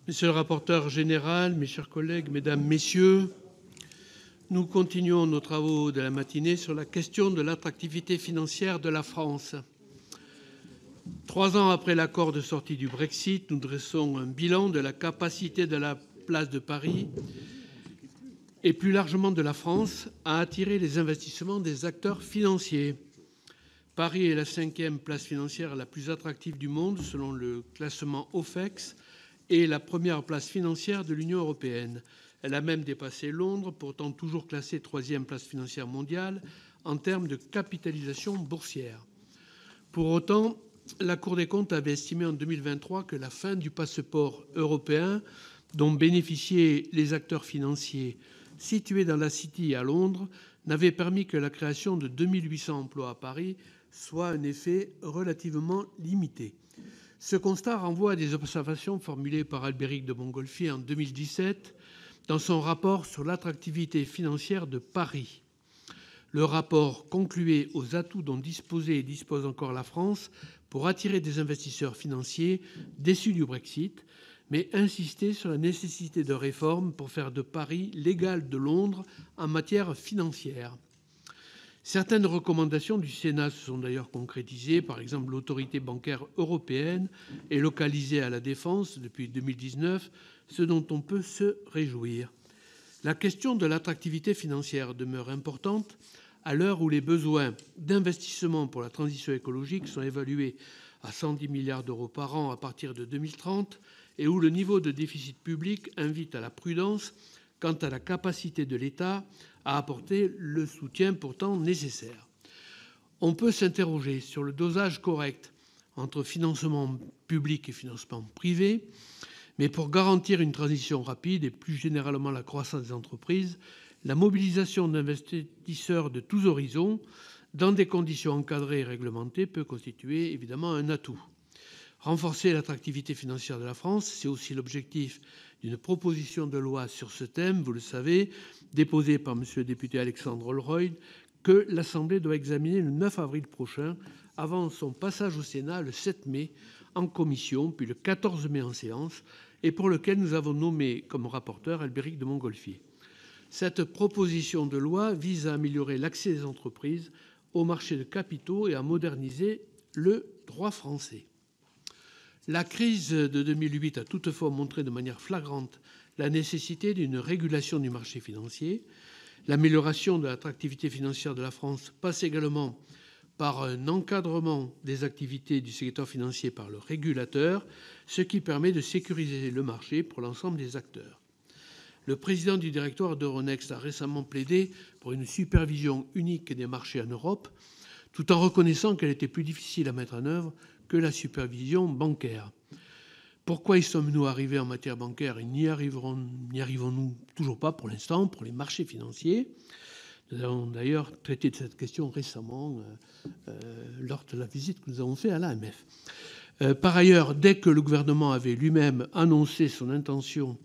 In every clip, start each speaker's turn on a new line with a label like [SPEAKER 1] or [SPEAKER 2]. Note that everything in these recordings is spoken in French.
[SPEAKER 1] Monsieur le rapporteur général, mes chers collègues, mesdames, messieurs, nous continuons nos travaux de la matinée sur la question de l'attractivité financière de la France. 3 ans après l'accord de sortie du Brexit, nous dressons un bilan de la capacité de la place de Paris et plus largement de la France à attirer les investissements des acteurs financiers. Paris est la 5e place financière la plus attractive du monde selon le classement OFEX et la première place financière de l'Union européenne. Elle a même dépassé Londres, pourtant toujours classée 3e place financière mondiale en termes de capitalisation boursière. Pour autant, la Cour des comptes avait estimé en 2023 que la fin du passeport européen dont bénéficiaient les acteurs financiers situés dans la City à Londres n'avait permis que la création de 2800 emplois à Paris, soit un effet relativement limité. Ce constat renvoie à des observations formulées par Albéric de Montgolfier en 2017 dans son rapport sur l'attractivité financière de Paris. Le rapport concluait aux atouts dont disposait et dispose encore la France pour attirer des investisseurs financiers déçus du Brexit, mais insistait sur la nécessité de réformes pour faire de Paris l'égal de Londres en matière financière. Certaines recommandations du Sénat se sont d'ailleurs concrétisées. Par exemple, l'autorité bancaire européenne est localisée à la Défense depuis 2019, ce dont on peut se réjouir. La question de l'attractivité financière demeure importante à l'heure où les besoins d'investissement pour la transition écologique sont évalués à 110 milliards d'euros par an à partir de 2030 et où le niveau de déficit public invite à la prudence quant à la capacité de l'État à apporter le soutien pourtant nécessaire. On peut s'interroger sur le dosage correct entre financement public et financement privé, mais pour garantir une transition rapide et plus généralement la croissance des entreprises, la mobilisation d'investisseurs de tous horizons dans des conditions encadrées et réglementées peut constituer évidemment un atout. Renforcer l'attractivité financière de la France, c'est aussi l'objectif d'une proposition de loi sur ce thème, vous le savez, déposée par M. le député Alexandre Holroyd, que l'Assemblée doit examiner le 9 avril prochain, avant son passage au Sénat le 7 mai en commission, puis le 14 mai en séance, et pour lequel nous avons nommé comme rapporteur Albéric de Montgolfier. Cette proposition de loi vise à améliorer l'accès des entreprises au marché de capitaux et à moderniser le droit français. La crise de 2008 a toutefois montré de manière flagrante la nécessité d'une régulation du marché financier. L'amélioration de l'attractivité financière de la France passe également par un encadrement des activités du secteur financier par le régulateur, ce qui permet de sécuriser le marché pour l'ensemble des acteurs. Le président du directoire d'Euronext a récemment plaidé pour une supervision unique des marchés en Europe, tout en reconnaissant qu'elle était plus difficile à mettre en œuvre que la supervision bancaire. Pourquoi y sommes-nous arrivés en matière bancaire et n'y arrivons-nous toujours pas pour l'instant pour les marchés financiers ? Nous avons d'ailleurs traité de cette question récemment lors de la visite que nous avons faite à l'AMF. Par ailleurs, dès que le gouvernement avait lui-même annoncé son intention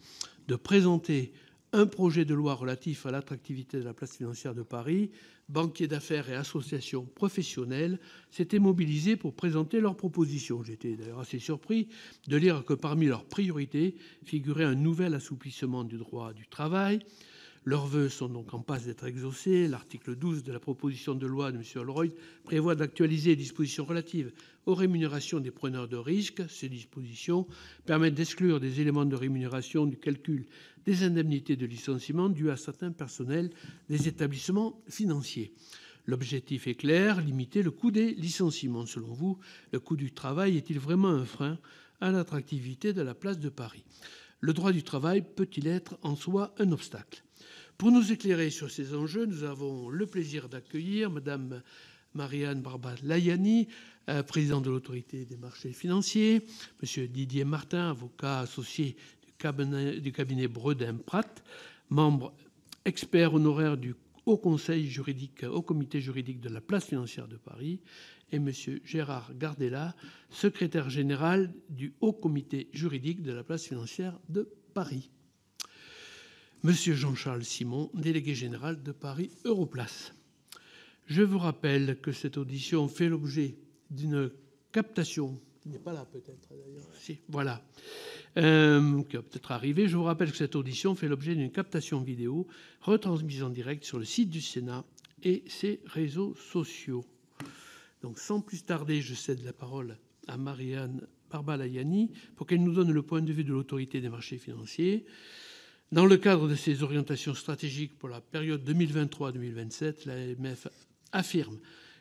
[SPEAKER 1] de présenter un projet de loi relatif à l'attractivité de la place financière de Paris, banquiers d'affaires et associations professionnelles s'étaient mobilisés pour présenter leurs propositions. J'étais d'ailleurs assez surpris de lire que parmi leurs priorités figurait un nouvel assouplissement du droit du travail. Leurs vœux sont donc en passe d'être exaucés. L'article 12 de la proposition de loi de M. Holroyd prévoit d'actualiser les dispositions relatives aux rémunérations des preneurs de risques. Ces dispositions permettent d'exclure des éléments de rémunération du calcul des indemnités de licenciement dues à certains personnels des établissements financiers. L'objectif est clair, limiter le coût des licenciements. Selon vous, le coût du travail est-il vraiment un frein à l'attractivité de la place de Paris ? Le droit du travail peut-il être en soi un obstacle ? Pour nous éclairer sur ces enjeux, nous avons le plaisir d'accueillir Mme Marianne Barbat-Layani, présidente de l'autorité des marchés financiers, M. Didier Martin, avocat associé du cabinet Bredin-Pratt, membre expert honoraire du Haut comité juridique de la place financière de Paris, et M. Gérard Gardella, secrétaire général du Haut comité juridique de la place financière de Paris. Monsieur Jean-Charles Simon, délégué général de Paris Europlace. Je vous rappelle que cette audition fait l'objet d'une captation, il n'est pas là peut-être d'ailleurs, si, voilà, qui va peut-être arriver. Je vous rappelle que cette audition fait l'objet d'une captation vidéo retransmise en direct sur le site du Sénat et ses réseaux sociaux. Donc, sans plus tarder, je cède la parole à Marianne Barbalayani pour qu'elle nous donne le point de vue de l'autorité des marchés financiers. Dans le cadre de ses orientations stratégiques pour la période 2023-2027, l'AMF affirme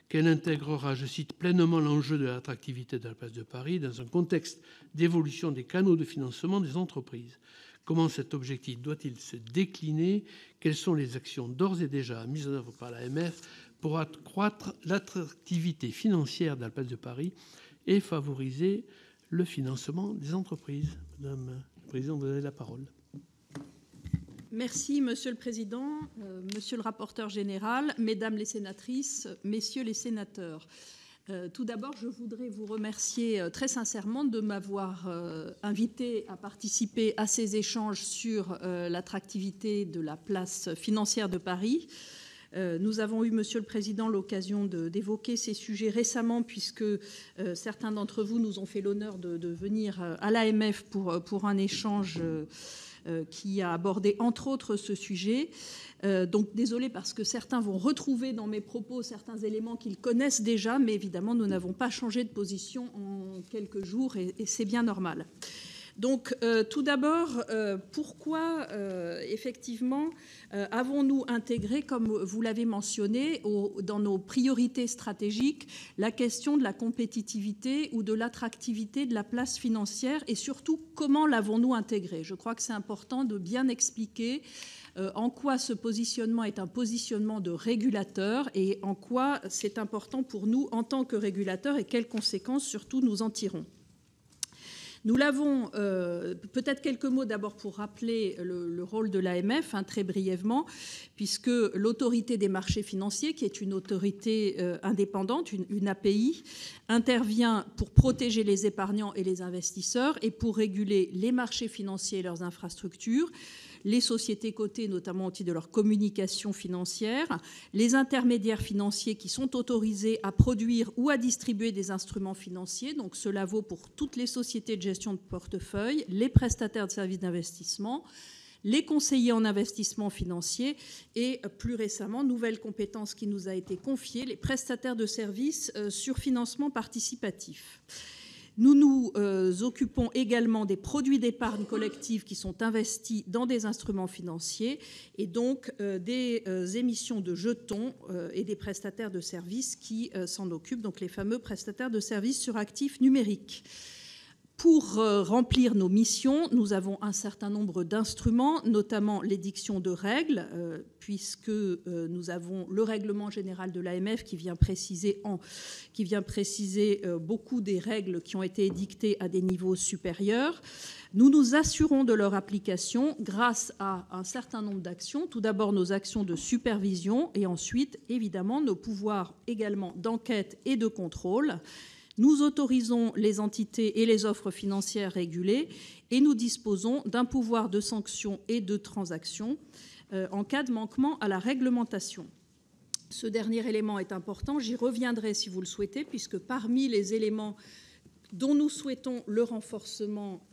[SPEAKER 1] qu'elle intégrera, je cite, pleinement l'enjeu de l'attractivité de la place de Paris dans un contexte d'évolution des canaux de financement des entreprises. Comment cet objectif doit-il se décliner? Quelles sont les actions d'ores et déjà mises en œuvre par l'AMF pour accroître l'attractivité financière de la place de Paris et favoriser le financement des entreprises? Madame la Présidente, vous avez la parole.
[SPEAKER 2] Merci, Monsieur le Président, Monsieur le rapporteur général, Mesdames les sénatrices, Messieurs les sénateurs. Tout d'abord, je voudrais vous remercier très sincèrement de m'avoir invité à participer à ces échanges sur l'attractivité de la place financière de Paris. Nous avons eu, Monsieur le Président, l'occasion d'évoquer ces sujets récemment, puisque certains d'entre vous nous ont fait l'honneur de venir à l'AMF pour un échange qui a abordé entre autres ce sujet. Donc désolé parce que certains vont retrouver dans mes propos certains éléments qu'ils connaissent déjà, mais évidemment nous n'avons pas changé de position en quelques jours et c'est bien normal. Donc tout d'abord, pourquoi effectivement avons-nous intégré, comme vous l'avez mentionné, dans nos priorités stratégiques, la question de la compétitivité ou de l'attractivité de la place financière et surtout comment l'avons-nous intégré? Je crois que c'est important de bien expliquer en quoi ce positionnement est un positionnement de régulateur et en quoi c'est important pour nous en tant que régulateur et quelles conséquences surtout nous en tirons. Nous l'avons, peut-être quelques mots d'abord pour rappeler le rôle de l'AMF, très brièvement, puisque l'autorité des marchés financiers, qui est une autorité indépendante, une API, intervient pour protéger les épargnants et les investisseurs et pour réguler les marchés financiers et leurs infrastructures, les sociétés cotées, notamment au titre de leur communication financière, les intermédiaires financiers qui sont autorisés à produire ou à distribuer des instruments financiers. Donc cela vaut pour toutes les sociétés de gestion de portefeuille, les prestataires de services d'investissement, les conseillers en investissement financier et plus récemment, nouvelle compétence qui nous a été confiée, les prestataires de services sur financement participatif. Nous nous occupons également des produits d'épargne collective qui sont investis dans des instruments financiers et donc des émissions de jetons et des prestataires de services qui s'en occupent, donc les fameux prestataires de services sur actifs numériques. Pour remplir nos missions, nous avons un certain nombre d'instruments, notamment l'édiction de règles, puisque nous avons le règlement général de l'AMF qui vient préciser beaucoup des règles qui ont été édictées à des niveaux supérieurs. Nous nous assurons de leur application grâce à un certain nombre d'actions. Tout d'abord, nos actions de supervision et ensuite, évidemment, nos pouvoirs également d'enquête et de contrôle. Nous autorisons les entités et les offres financières régulées et nous disposons d'un pouvoir de sanction et de transaction en cas de manquement à la réglementation. Ce dernier élément est important, j'y reviendrai si vous le souhaitez, puisque parmi les éléments dont nous souhaitons le renforcement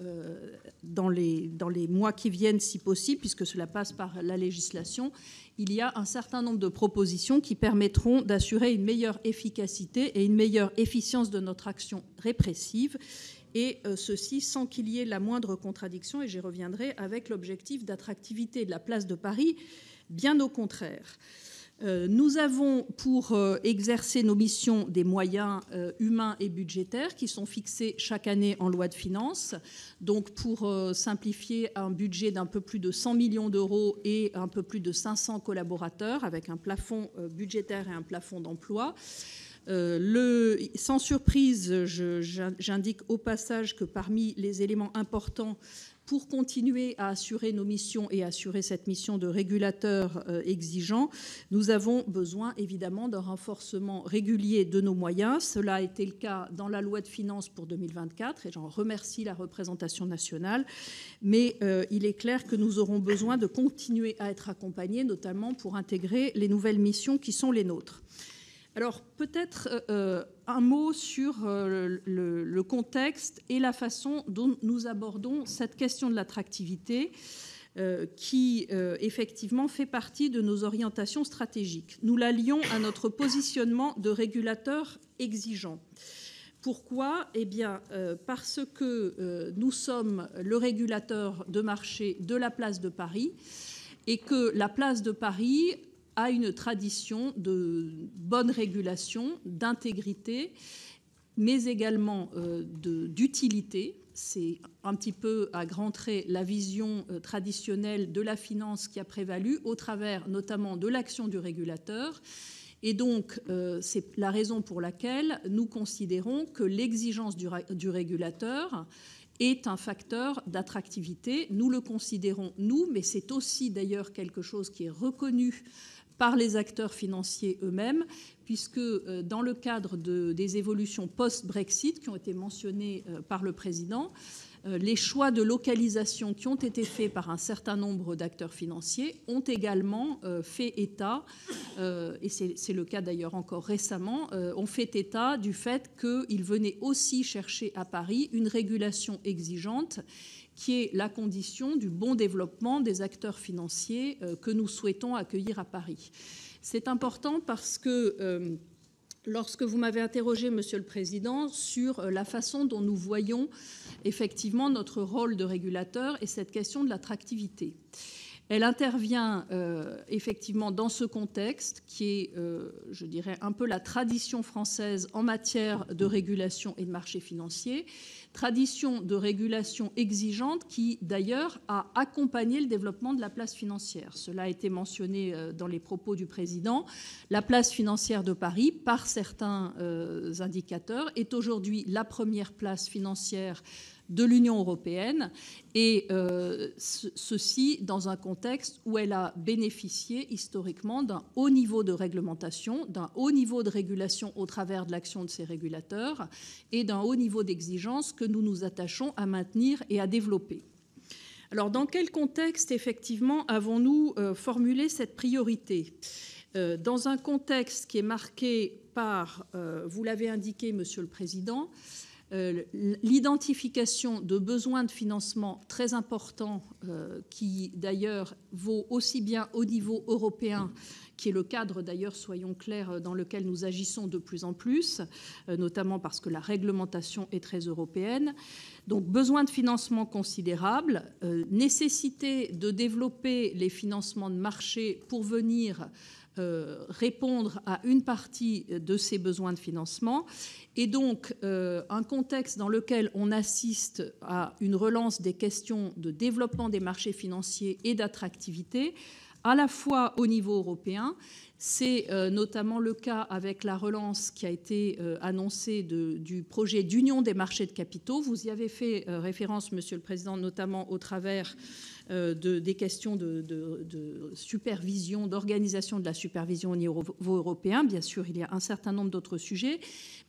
[SPEAKER 2] dans les mois qui viennent, si possible, puisque cela passe par la législation, il y a un certain nombre de propositions qui permettront d'assurer une meilleure efficacité et une meilleure efficience de notre action répressive, et ceci sans qu'il y ait la moindre contradiction, et j'y reviendrai, avec l'objectif d'attractivité de la place de Paris, bien au contraire. Nous avons pour exercer nos missions des moyens humains et budgétaires qui sont fixés chaque année en loi de finances. Donc pour simplifier, un budget d'un peu plus de 100 millions d'euros et un peu plus de 500 collaborateurs avec un plafond budgétaire et un plafond d'emploi. Sans surprise, j'indique au passage que parmi les éléments importants pour continuer à assurer nos missions et assurer cette mission de régulateur exigeant, nous avons besoin évidemment d'un renforcement régulier de nos moyens. Cela a été le cas dans la loi de finances pour 2024 et j'en remercie la représentation nationale. Mais il est clair que nous aurons besoin de continuer à être accompagnés, notamment pour intégrer les nouvelles missions qui sont les nôtres. Alors peut-être un mot sur le contexte et la façon dont nous abordons cette question de l'attractivité qui effectivement fait partie de nos orientations stratégiques. Nous la lions à notre positionnement de régulateur exigeant. Pourquoi ? Eh bien, parce que nous sommes le régulateur de marché de la place de Paris et que la place de Paris a une tradition de bonne régulation, d'intégrité, mais également d'utilité. C'est un petit peu à grands traits la vision traditionnelle de la finance qui a prévalu au travers notamment de l'action du régulateur. Et donc, c'est la raison pour laquelle nous considérons que l'exigence du régulateur est un facteur d'attractivité. Nous le considérons, nous, mais c'est aussi d'ailleurs quelque chose qui est reconnu par les acteurs financiers eux-mêmes, puisque dans le cadre des évolutions post-Brexit qui ont été mentionnées par le Président, les choix de localisation qui ont été faits par un certain nombre d'acteurs financiers ont également fait état, et c'est le cas d'ailleurs encore récemment, ont fait état du fait qu'ils venaient aussi chercher à Paris une régulation exigeante qui est la condition du bon développement des acteurs financiers que nous souhaitons accueillir à Paris. C'est important parce que lorsque vous m'avez interrogé, Monsieur le Président, sur la façon dont nous voyons effectivement notre rôle de régulateur et cette question de l'attractivité, elle intervient effectivement dans ce contexte qui est, je dirais, un peu la tradition française en matière de régulation et de marché financier, tradition de régulation exigeante qui, d'ailleurs, a accompagné le développement de la place financière. Cela a été mentionné dans les propos du Président. La place financière de Paris, par certains indicateurs, est aujourd'hui la première place financière de l'Union européenne, et ceci dans un contexte où elle a bénéficié historiquement d'un haut niveau de réglementation, d'un haut niveau de régulation au travers de l'action de ses régulateurs et d'un haut niveau d'exigence que nous nous attachons à maintenir et à développer. Alors, dans quel contexte, effectivement, avons-nous formulé cette priorité ? Dans un contexte qui est marqué par, vous l'avez indiqué, Monsieur le Président, l'identification de besoins de financement très importants qui d'ailleurs vaut aussi bien au niveau européen, qui est le cadre d'ailleurs, soyons clairs, dans lequel nous agissons de plus en plus, notamment parce que la réglementation est très européenne. Donc besoin de financement considérable, nécessité de développer les financements de marché pour venir répondre à une partie de ces besoins de financement, et donc un contexte dans lequel on assiste à une relance des questions de développement des marchés financiers et d'attractivité, à la fois au niveau européen. C'est notamment le cas avec la relance qui a été annoncée du projet d'union des marchés de capitaux. Vous y avez fait référence, Monsieur le Président, notamment au travers des questions de supervision, d'organisation de la supervision au niveau européen. Bien sûr, il y a un certain nombre d'autres sujets,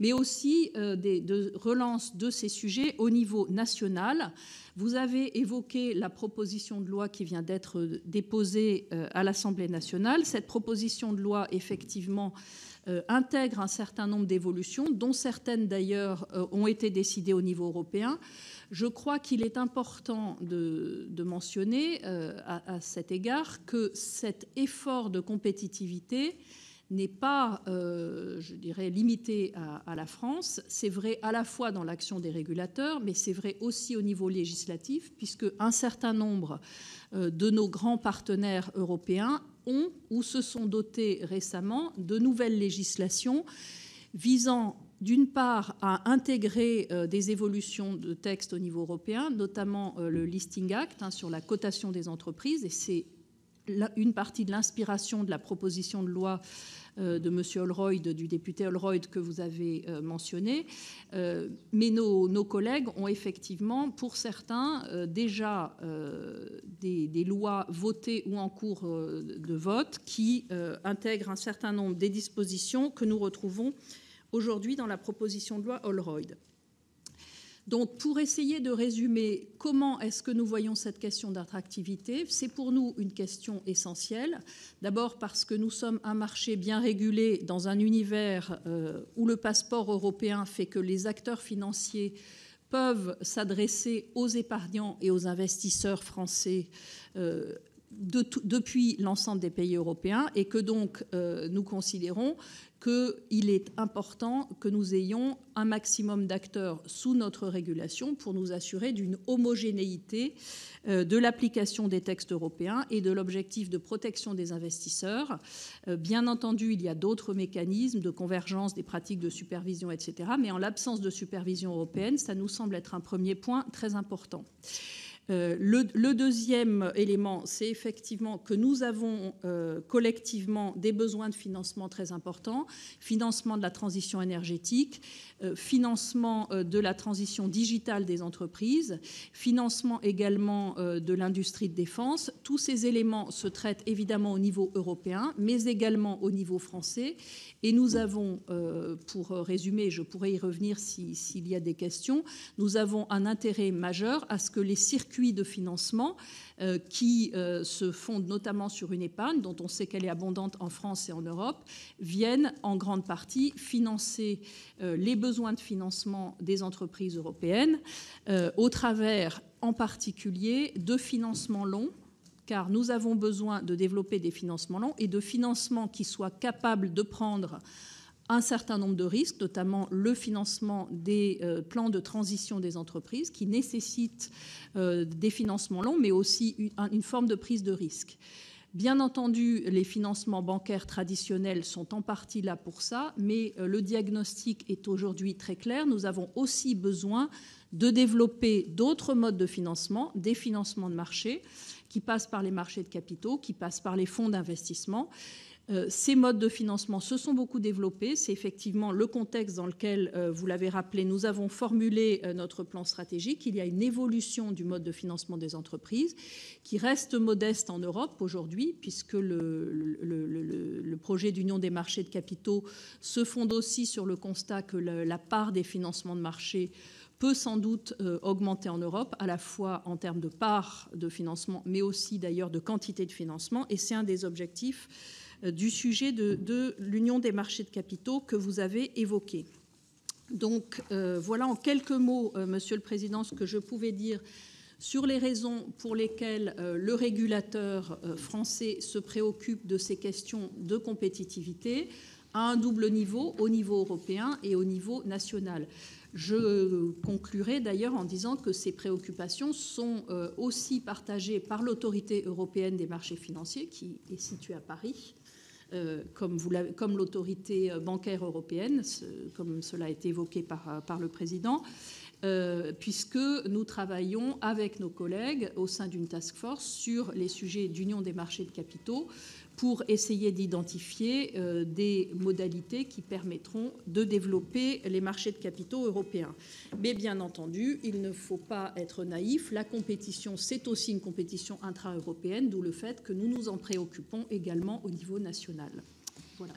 [SPEAKER 2] mais aussi de relance de ces sujets au niveau national. Vous avez évoqué la proposition de loi qui vient d'être déposée à l'Assemblée nationale. Cette proposition de loi, effectivement, intègre un certain nombre d'évolutions, dont certaines d'ailleurs ont été décidées au niveau européen. Je crois qu'il est important de mentionner à cet égard que cet effort de compétitivité n'est pas, je dirais, limité à la France. C'est vrai à la fois dans l'action des régulateurs, mais c'est vrai aussi au niveau législatif, puisque un certain nombre de nos grands partenaires européens ont ou se sont dotés récemment de nouvelles législations visant d'une part à intégrer des évolutions de textes au niveau européen, notamment le Listing Act sur la cotation des entreprises, et c'est une partie de l'inspiration de la proposition de loi de M. Holroyd, du député Holroyd que vous avez mentionné. Mais nos collègues ont effectivement, pour certains, déjà des lois votées ou en cours de vote qui intègrent un certain nombre des dispositions que nous retrouvons aujourd'hui dans la proposition de loi Holroyd. Donc, pour essayer de résumer comment est-ce que nous voyons cette question d'attractivité, c'est pour nous une question essentielle. D'abord parce que nous sommes un marché bien régulé dans un univers où le passeport européen fait que les acteurs financiers peuvent s'adresser aux épargnants et aux investisseurs français depuis l'ensemble des pays européens, et que donc nous considérons qu'il est important que nous ayons un maximum d'acteurs sous notre régulation pour nous assurer d'une homogénéité de l'application des textes européens et de l'objectif de protection des investisseurs. Bien entendu, il y a d'autres mécanismes de convergence des pratiques de supervision, etc. Mais en l'absence de supervision européenne, ça nous semble être un premier point très important. Le deuxième élément, c'est effectivement que nous avons collectivement des besoins de financement très importants, financement de la transition énergétique, financement de la transition digitale des entreprises, financement également de l'industrie de défense. Tous ces éléments se traitent évidemment au niveau européen, mais également au niveau français. Et nous avons, pour résumer, je pourrais y revenir s'il y a des questions, nous avons un intérêt majeur à ce que les circuits de financement qui se fondent notamment sur une épargne dont on sait qu'elle est abondante en France et en Europe, viennent en grande partie financer les besoins de financement des entreprises européennes au travers en particulier de financements longs, car nous avons besoin de développer des financements longs et de financements qui soient capables de prendre un certain nombre de risques, notamment le financement des plans de transition des entreprises qui nécessitent des financements longs, mais aussi une forme de prise de risque. Bien entendu, les financements bancaires traditionnels sont en partie là pour ça, mais le diagnostic est aujourd'hui très clair. Nous avons aussi besoin de développer d'autres modes de financement, des financements de marché, qui passent par les marchés de capitaux, qui passent par les fonds d'investissement. Ces modes de financement se sont beaucoup développés. C'est effectivement le contexte dans lequel, vous l'avez rappelé, nous avons formulé notre plan stratégique. Il y a une évolution du mode de financement des entreprises qui reste modeste en Europe aujourd'hui, puisque le projet d'union des marchés de capitaux se fonde aussi sur le constat que la part des financements de marché peut sans doute augmenter en Europe, à la fois en termes de part de financement, mais aussi d'ailleurs de quantité de financement. Et c'est un des objectifs du sujet de l'union des marchés de capitaux que vous avez évoqué. Donc voilà en quelques mots, Monsieur le Président, ce que je pouvais dire sur les raisons pour lesquelles le régulateur français se préoccupe de ces questions de compétitivité à un double niveau, au niveau européen et au niveau national. Je conclurai d'ailleurs en disant que ces préoccupations sont aussi partagées par l'autorité européenne des marchés financiers, qui est située à Paris, comme l'autorité bancaire européenne, comme cela a été évoqué par le président, puisque nous travaillons avec nos collègues au sein d'une task force sur les sujets d'union des marchés de capitaux pour essayer d'identifier des modalités qui permettront de développer les marchés de capitaux européens. Mais bien entendu, il ne faut pas être naïf. La compétition, c'est aussi une compétition intra-européenne, d'où le fait que nous nous en préoccupons également au niveau national. Voilà,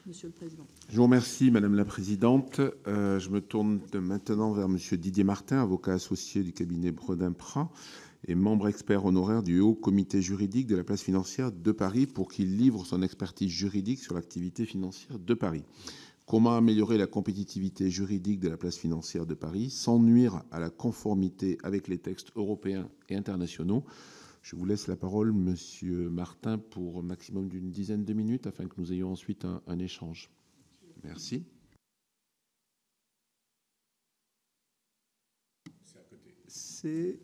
[SPEAKER 2] Monsieur le Président.
[SPEAKER 3] Je vous remercie, Madame la Présidente. Je me tourne maintenant vers Monsieur Didier Martin, avocat associé du cabinet Bredin-Prat et membre expert honoraire du Haut Comité juridique de la place financière de Paris, pour qu'il livre son expertise juridique sur l'activité financière de Paris. Comment améliorer la compétitivité juridique de la place financière de Paris sans nuire à la conformité avec les textes européens et internationaux? Je vous laisse la parole, Monsieur Martin, pour un maximum d'une dizaine de minutes afin que nous ayons ensuite un échange. Merci.
[SPEAKER 4] C'est...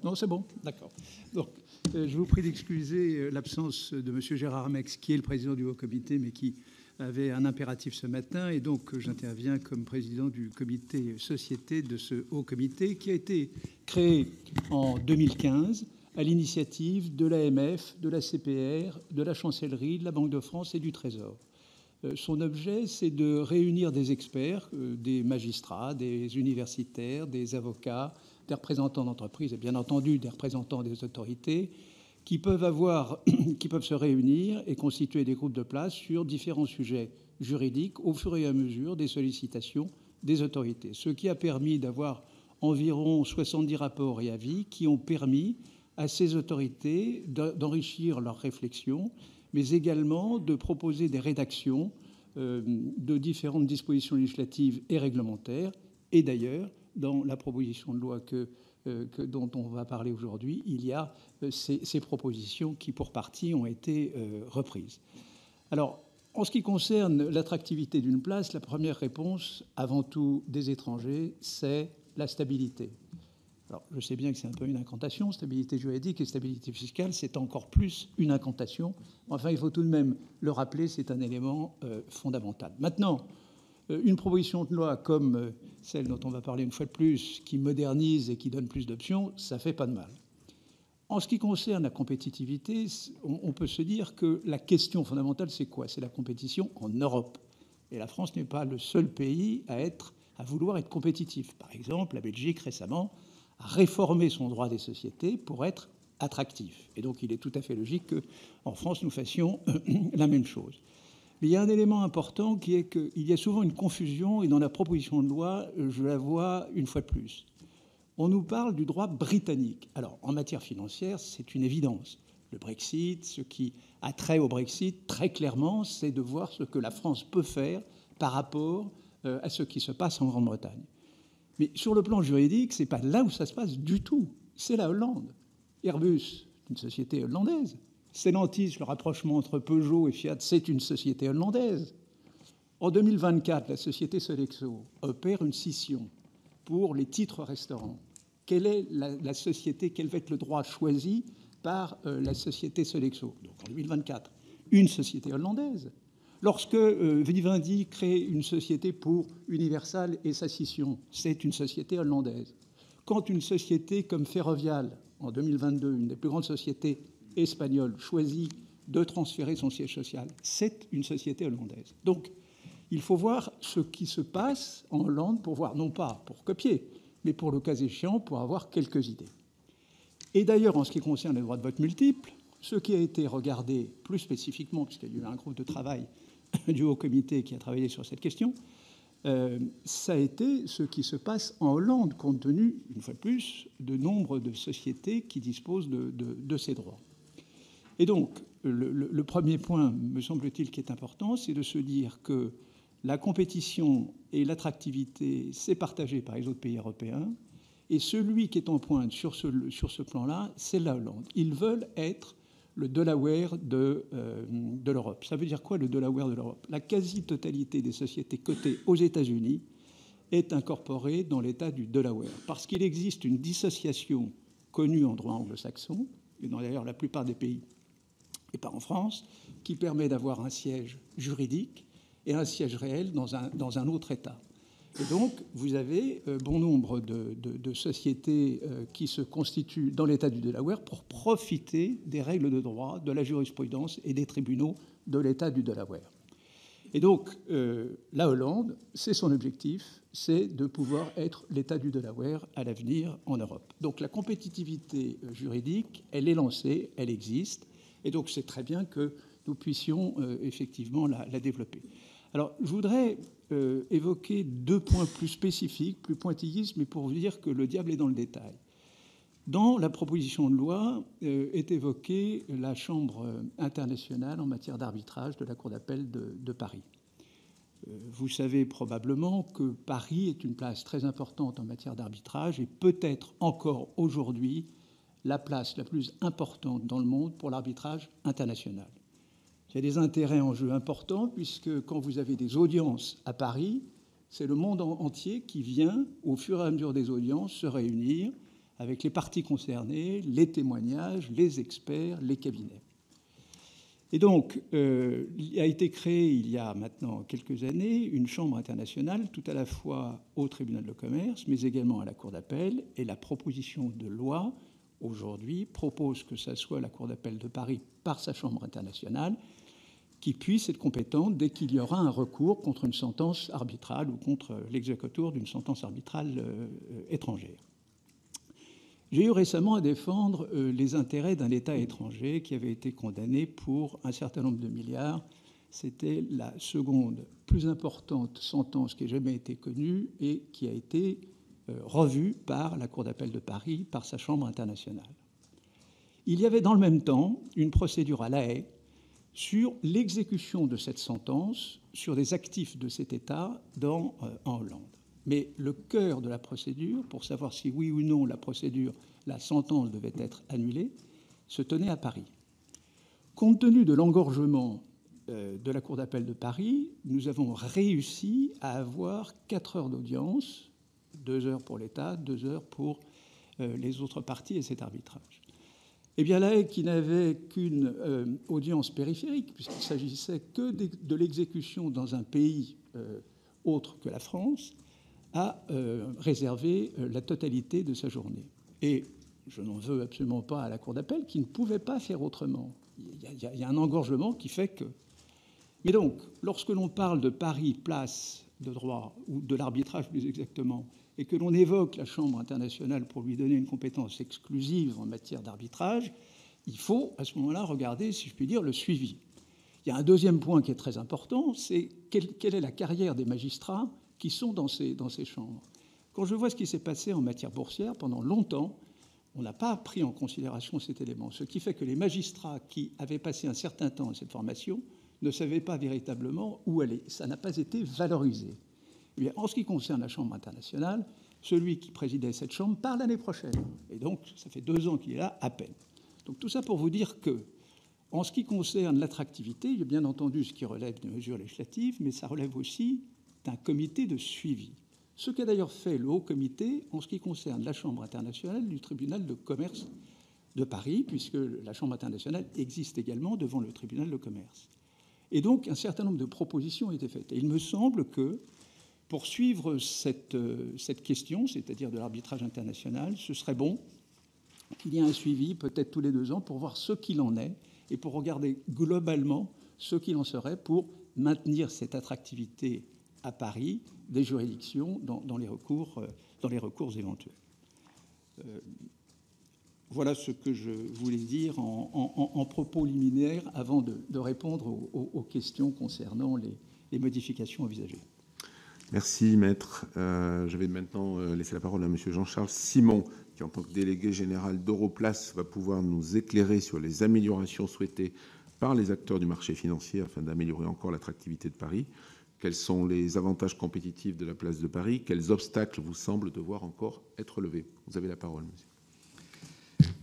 [SPEAKER 4] Non, c'est bon, d'accord. Donc, je vous prie d'excuser l'absence de M. Gérard Mex, qui est le président du Haut Comité, mais qui avait un impératif ce matin. Et donc, j'interviens comme président du comité société de ce Haut Comité, qui a été créé en 2015 à l'initiative de l'AMF, de la CPR, de la Chancellerie, de la Banque de France et du Trésor. Son objet, c'est de réunir des experts, des magistrats, des universitaires, des avocats, des représentants d'entreprises et bien entendu des représentants des autorités qui peuvent se réunir et constituer des groupes de place sur différents sujets juridiques au fur et à mesure des sollicitations des autorités, ce qui a permis d'avoir environ 70 rapports et avis qui ont permis à ces autorités d'enrichir leurs réflexions, mais également de proposer des rédactions de différentes dispositions législatives et réglementaires. Et d'ailleurs, dans la proposition de loi dont on va parler aujourd'hui, il y a ces propositions qui, pour partie, ont été reprises. Alors, en ce qui concerne l'attractivité d'une place, la première réponse, avant tout des étrangers, c'est la stabilité. Alors, je sais bien que c'est un peu une incantation, stabilité juridique et stabilité fiscale, c'est encore plus une incantation. Enfin, il faut tout de même le rappeler, c'est un élément fondamental. Maintenant, une proposition de loi comme celle dont on va parler une fois de plus, qui modernise et qui donne plus d'options, ça fait pas de mal. En ce qui concerne la compétitivité, on peut se dire que la question fondamentale, c'est quoi? C'est la compétition en Europe. Et la France n'est pas le seul pays à vouloir être compétitif. Par exemple, la Belgique, récemment, a réformé son droit des sociétés pour être attractif. Et donc, il est tout à fait logique qu'en France, nous fassions la même chose. Mais il y a un élément important qui est qu'il y a souvent une confusion, et dans la proposition de loi, je la vois une fois de plus. On nous parle du droit britannique. Alors, en matière financière, c'est une évidence. Le Brexit, ce qui a trait au Brexit, très clairement, c'est de voir ce que la France peut faire par rapport à ce qui se passe en Grande-Bretagne. Mais sur le plan juridique, ce n'est pas là où ça se passe du tout. C'est la Hollande. Airbus, une société hollandaise. Stellantis, le rapprochement entre Peugeot et Fiat, c'est une société hollandaise. En 2024, la société Sodexo opère une scission pour les titres restaurants. Quelle est la société, quel va être le droit choisi par la société Sodexo? Donc en 2024, une société hollandaise. Lorsque Vivendi crée une société pour Universal et sa scission, c'est une société hollandaise. Quand une société comme Ferrovial, en 2022, une des plus grandes sociétés espagnoles, choisit de transférer son siège social, c'est une société hollandaise. Donc, il faut voir ce qui se passe en Hollande pour voir, non pas pour copier, mais pour le cas échéant, pour avoir quelques idées. Et d'ailleurs, en ce qui concerne les droits de vote multiples, ce qui a été regardé plus spécifiquement, puisqu'il y a eu un groupe de travail du Haut Comité qui a travaillé sur cette question, ça a été ce qui se passe en Hollande, compte tenu, une fois de plus, de nombre de sociétés qui disposent de ces droits. Et donc, le premier point, me semble-t-il, qui est important, c'est de se dire que la compétition et l'attractivité, c'est partagé par les autres pays européens, et celui qui est en pointe sur ce plan-là, c'est la Hollande. Ils veulent être le Delaware de l'Europe. Ça veut dire quoi, le Delaware de l'Europe? La quasi-totalité des sociétés cotées aux États-Unis est incorporée dans l'État du Delaware, parce qu'il existe une dissociation connue en droit anglo-saxon, et dans d'ailleurs la plupart des pays, et pas en France, qui permet d'avoir un siège juridique et un siège réel dans un autre État. Et donc, vous avez bon nombre de sociétés qui se constituent dans l'État du Delaware pour profiter des règles de droit, de la jurisprudence et des tribunaux de l'État du Delaware. Et donc, la Hollande, c'est son objectif, c'est de pouvoir être l'État du Delaware à l'avenir en Europe. Donc, la compétitivité juridique, elle est lancée, elle existe, et donc c'est très bien que nous puissions effectivement la développer. Alors, je voudrais évoquer deux points plus spécifiques, plus pointillistes, mais pour vous dire que le diable est dans le détail. Dans la proposition de loi est évoquée la Chambre internationale en matière d'arbitrage de la Cour d'appel de Paris. Vous savez probablement que Paris est une place très importante en matière d'arbitrage et peut-être encore aujourd'hui la place la plus importante dans le monde pour l'arbitrage international. Il y a des intérêts en jeu importants, puisque quand vous avez des audiences à Paris, c'est le monde entier qui vient, au fur et à mesure des audiences, se réunir avec les parties concernées, les témoignages, les experts, les cabinets. Et donc, il a été créé, il y a maintenant quelques années, une chambre internationale, tout à la fois au tribunal de commerce, mais également à la Cour d'appel, et la proposition de loi, aujourd'hui, propose que ça soit la Cour d'appel de Paris par sa chambre internationale, qui puisse être compétente dès qu'il y aura un recours contre une sentence arbitrale ou contre l'exécutoire d'une sentence arbitrale étrangère. J'ai eu récemment à défendre les intérêts d'un État étranger qui avait été condamné pour un certain nombre de milliards C'était la seconde plus importante sentence qui ait jamais été connue et qui a été revue par la Cour d'appel de Paris, par sa Chambre internationale. Il y avait dans le même temps une procédure à La Haye sur l'exécution de cette sentence sur des actifs de cet État en Hollande. Mais le cœur de la procédure, pour savoir si oui ou non la sentence devait être annulée, se tenait à Paris. Compte tenu de l'engorgement de la Cour d'appel de Paris, nous avons réussi à avoir 4 heures d'audience, 2 heures pour l'État, 2 heures pour les autres parties et cet arbitrage. Eh bien, La Haye, qui n'avait qu'une audience périphérique, puisqu'il s'agissait que de l'exécution dans un pays autre que la France, a réservé la totalité de sa journée. Et je n'en veux absolument pas à la Cour d'appel, qui ne pouvait pas faire autrement. Il y a un engorgement qui fait que... Mais donc, lorsque l'on parle de Paris, place de droit, ou de l'arbitrage plus exactement, et que l'on évoque la Chambre internationale pour lui donner une compétence exclusive en matière d'arbitrage, il faut à ce moment-là regarder, si je puis dire, le suivi. Il y a un deuxième point qui est très important, c'est quelle est la carrière des magistrats qui sont dans ces chambres. Quand je vois ce qui s'est passé en matière boursière, pendant longtemps, on n'a pas pris en considération cet élément, ce qui fait que les magistrats qui avaient passé un certain temps à cette formation ne savaient pas véritablement où aller. Ça n'a pas été valorisé. Eh bien, en ce qui concerne la Chambre internationale, celui qui présidait cette Chambre part l'année prochaine. Et donc, ça fait 2 ans qu'il est là, à peine. Donc, tout ça pour vous dire que, en ce qui concerne l'attractivité, il y a bien entendu ce qui relève de mesures législatives, mais ça relève aussi d'un comité de suivi. Ce qu'a d'ailleurs fait le Haut Comité en ce qui concerne la Chambre internationale du tribunal de commerce de Paris, puisque la Chambre internationale existe également devant le tribunal de commerce. Et donc, un certain nombre de propositions ont été faites. Et il me semble que, pour suivre cette question, c'est-à-dire de l'arbitrage international, ce serait bon qu'il y ait un suivi, peut-être tous les 2 ans, pour voir ce qu'il en est et pour regarder globalement ce qu'il en serait pour maintenir cette attractivité à Paris des juridictions dans les recours éventuels. Voilà ce que je voulais dire en propos liminaires avant de répondre aux questions concernant les modifications envisagées.
[SPEAKER 3] Merci, Maître. Je vais maintenant laisser la parole à Monsieur Jean-Charles Simon, qui, en tant que délégué général d'Europlace, va pouvoir nous éclairer sur les améliorations souhaitées par les acteurs du marché financier afin d'améliorer encore l'attractivité de Paris. Quels sont les avantages compétitifs de la place de Paris? Quels obstacles vous semblent devoir encore être levés? Vous avez la parole, monsieur.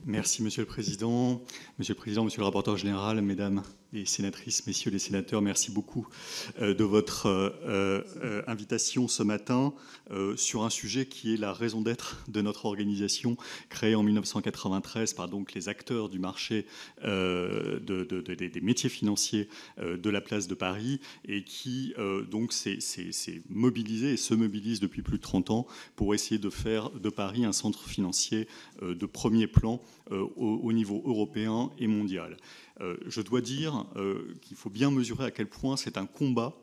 [SPEAKER 5] Merci, Monsieur le Président. Monsieur le Président, Monsieur le rapporteur général, Mesdames les sénatrices, Messieurs les sénateurs, merci beaucoup de votre invitation ce matin sur un sujet qui est la raison d'être de notre organisation, créée en 1993 par donc les acteurs du marché des métiers financiers de la place de Paris et qui donc s'est mobilisé et se mobilise depuis plus de 30 ans pour essayer de faire de Paris un centre financier de premier plan au niveau européen et mondial. Je dois dire qu'il faut bien mesurer à quel point c'est un combat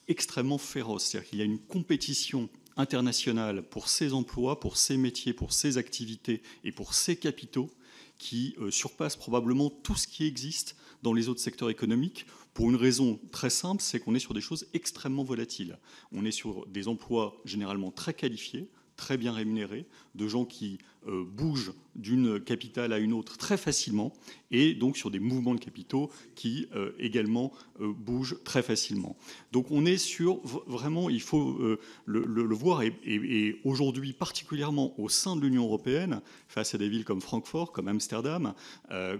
[SPEAKER 5] extrêmement féroce. C'est-à-dire qu'il y a une compétition internationale pour ces emplois, pour ces métiers, pour ces activités et pour ces capitaux qui surpasse probablement tout ce qui existe dans les autres secteurs économiques pour une raison très simple, c'est qu'on est sur des choses extrêmement volatiles. On est sur des emplois généralement très qualifiés, très bien rémunérés, de gens qui bougent d'une capitale à une autre très facilement, et donc sur des mouvements de capitaux qui également bougent très facilement. Donc on est sur vraiment, il faut le voir, et aujourd'hui particulièrement au sein de l'Union européenne, face à des villes comme Francfort, comme Amsterdam,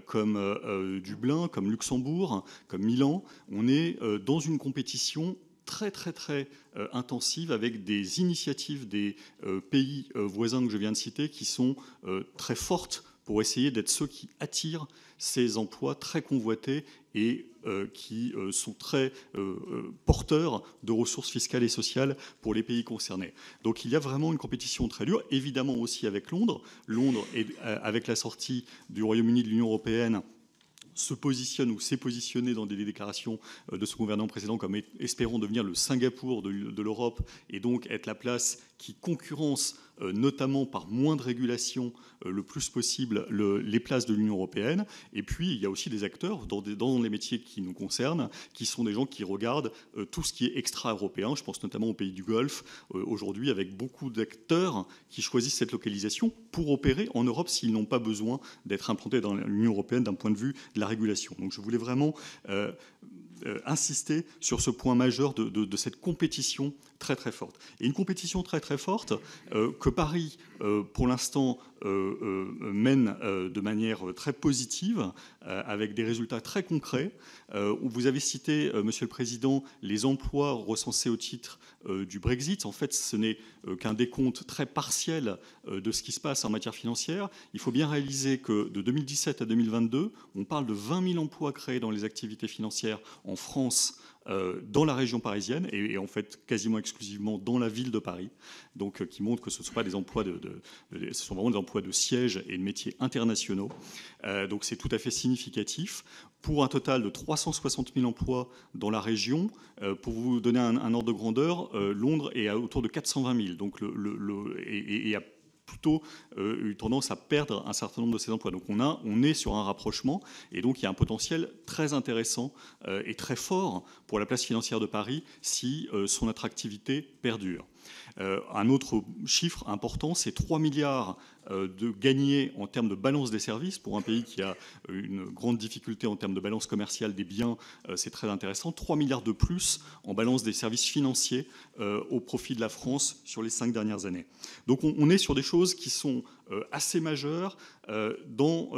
[SPEAKER 5] comme Dublin, comme Luxembourg, comme Milan, on est dans une compétition très intensive avec des initiatives des pays voisins que je viens de citer qui sont très fortes pour essayer d'être ceux qui attirent ces emplois très convoités et qui sont très porteurs de ressources fiscales et sociales pour les pays concernés. Donc il y a vraiment une compétition très dure, évidemment aussi avec Londres. Londres, avec la sortie du Royaume-Uni de l'Union européenne, se positionne ou s'est positionné dans des déclarations de ce gouvernement précédent comme espérons devenir le Singapour de l'Europe et donc être la place qui concurrencent notamment par moins de régulation le plus possible les places de l'Union européenne. Et puis, il y a aussi des acteurs dans les métiers qui nous concernent, qui sont des gens qui regardent tout ce qui est extra-européen. Je pense notamment aux pays du Golfe, aujourd'hui, avec beaucoup d'acteurs qui choisissent cette localisation pour opérer en Europe s'ils n'ont pas besoin d'être implantés dans l'Union européenne d'un point de vue de la régulation. Donc je voulais vraiment insister sur ce point majeur de cette compétition très très forte. Et une compétition très très forte que Paris, pour l'instant, mène de manière très positive, avec des résultats très concrets. Vous avez cité, Monsieur le Président, les emplois recensés au titre du Brexit. En fait, ce n'est qu'un décompte très partiel de ce qui se passe en matière financière. Il faut bien réaliser que de 2017 à 2022, on parle de 20 000 emplois créés dans les activités financières en France, dans la région parisienne et en fait quasiment exclusivement dans la ville de Paris, donc qui montre que ce ne sont pas des emplois ce sont vraiment des emplois de siège et de métiers internationaux. Donc c'est tout à fait significatif. Pour un total de 360 000 emplois dans la région, pour vous donner un ordre de grandeur, Londres est à autour de 420 000, donc et a plutôt eu tendance à perdre un certain nombre de ces emplois. Donc on est sur un rapprochement et donc il y a un potentiel très intéressant et très fort pour la place financière de Paris si son attractivité perdure. Un autre chiffre important, c'est 3 milliards de gagnés en termes de balance des services. Pour un pays qui a une grande difficulté en termes de balance commerciale des biens, c'est très intéressant. 3 milliards de plus en balance des services financiers au profit de la France sur les 5 dernières années. Donc on est sur des choses qui sont assez majeures dans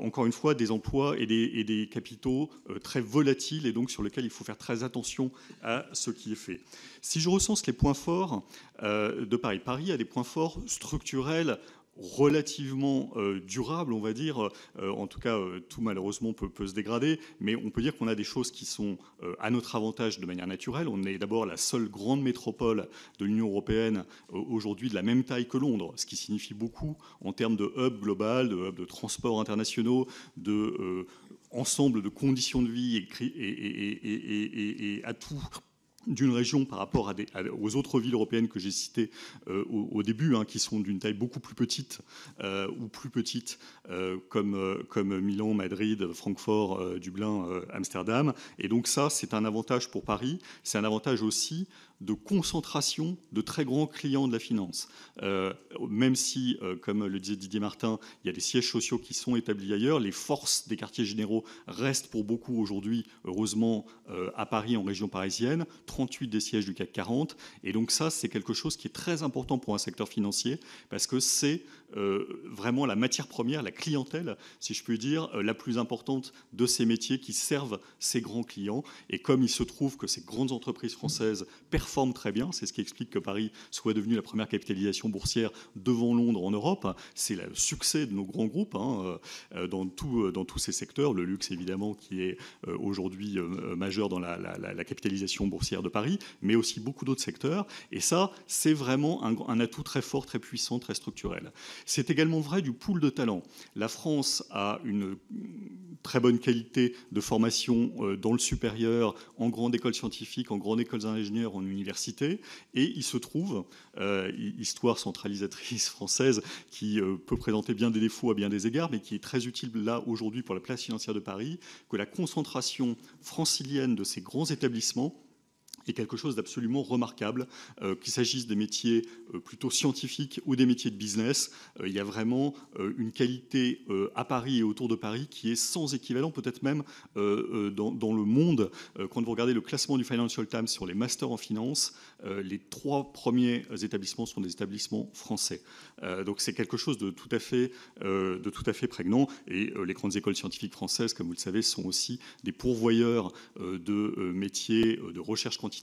[SPEAKER 5] encore une fois, des emplois et des capitaux très volatiles et donc sur lesquels il faut faire très attention à ce qui est fait. Si je recense les points forts de Paris, Paris a des points forts structurels relativement durable, on va dire. En tout cas, tout malheureusement peut se dégrader, mais on peut dire qu'on a des choses qui sont à notre avantage de manière naturelle. On est d'abord la seule grande métropole de l'Union européenne aujourd'hui de la même taille que Londres, ce qui signifie beaucoup en termes de hub global, de hub de transports internationaux, de ensemble de conditions de vie et atouts d'une région par rapport aux autres villes européennes que j'ai citées au début, qui sont d'une taille beaucoup plus petite ou plus petite, comme Milan, Madrid, Francfort, Dublin, Amsterdam. Et donc ça, c'est un avantage pour Paris. C'est un avantage aussi de concentration de très grands clients de la finance. Même si, comme le disait Didier Martin, il y a des sièges sociaux qui sont établis ailleurs, les forces des quartiers généraux restent pour beaucoup aujourd'hui, heureusement, à Paris, en région parisienne, 38 des sièges du CAC 40. Et donc ça, c'est quelque chose qui est très important pour un secteur financier, parce que c'est vraiment la matière première, la clientèle, si je puis dire, la plus importante de ces métiers qui servent ces grands clients. Et comme il se trouve que ces grandes entreprises françaises performent très bien, c'est ce qui explique que Paris soit devenu la première capitalisation boursière devant Londres en Europe, c'est le succès de nos grands groupes dans tous ces secteurs, le luxe évidemment qui est aujourd'hui majeur dans la capitalisation boursière de Paris, mais aussi beaucoup d'autres secteurs. Et ça, c'est vraiment un atout très fort, très puissant, très structurel. C'est également vrai du pool de talents. La France a une très bonne qualité de formation dans le supérieur, en grande école scientifique, en grande école d'ingénieurs, en université. Et il se trouve, histoire centralisatrice française, qui peut présenter bien des défauts à bien des égards, mais qui est très utile là aujourd'hui pour la place financière de Paris, que la concentration francilienne de ces grands établissements est quelque chose d'absolument remarquable, qu'il s'agisse des métiers plutôt scientifiques ou des métiers de business. Il y a vraiment une qualité à Paris et autour de Paris qui est sans équivalent, peut-être même dans le monde. Quand vous regardez le classement du Financial Times sur les masters en finance, les 3 premiers établissements sont des établissements français. Donc c'est quelque chose de tout à fait prégnant. Et les grandes écoles scientifiques françaises, comme vous le savez, sont aussi des pourvoyeurs de métiers de recherche quantitative,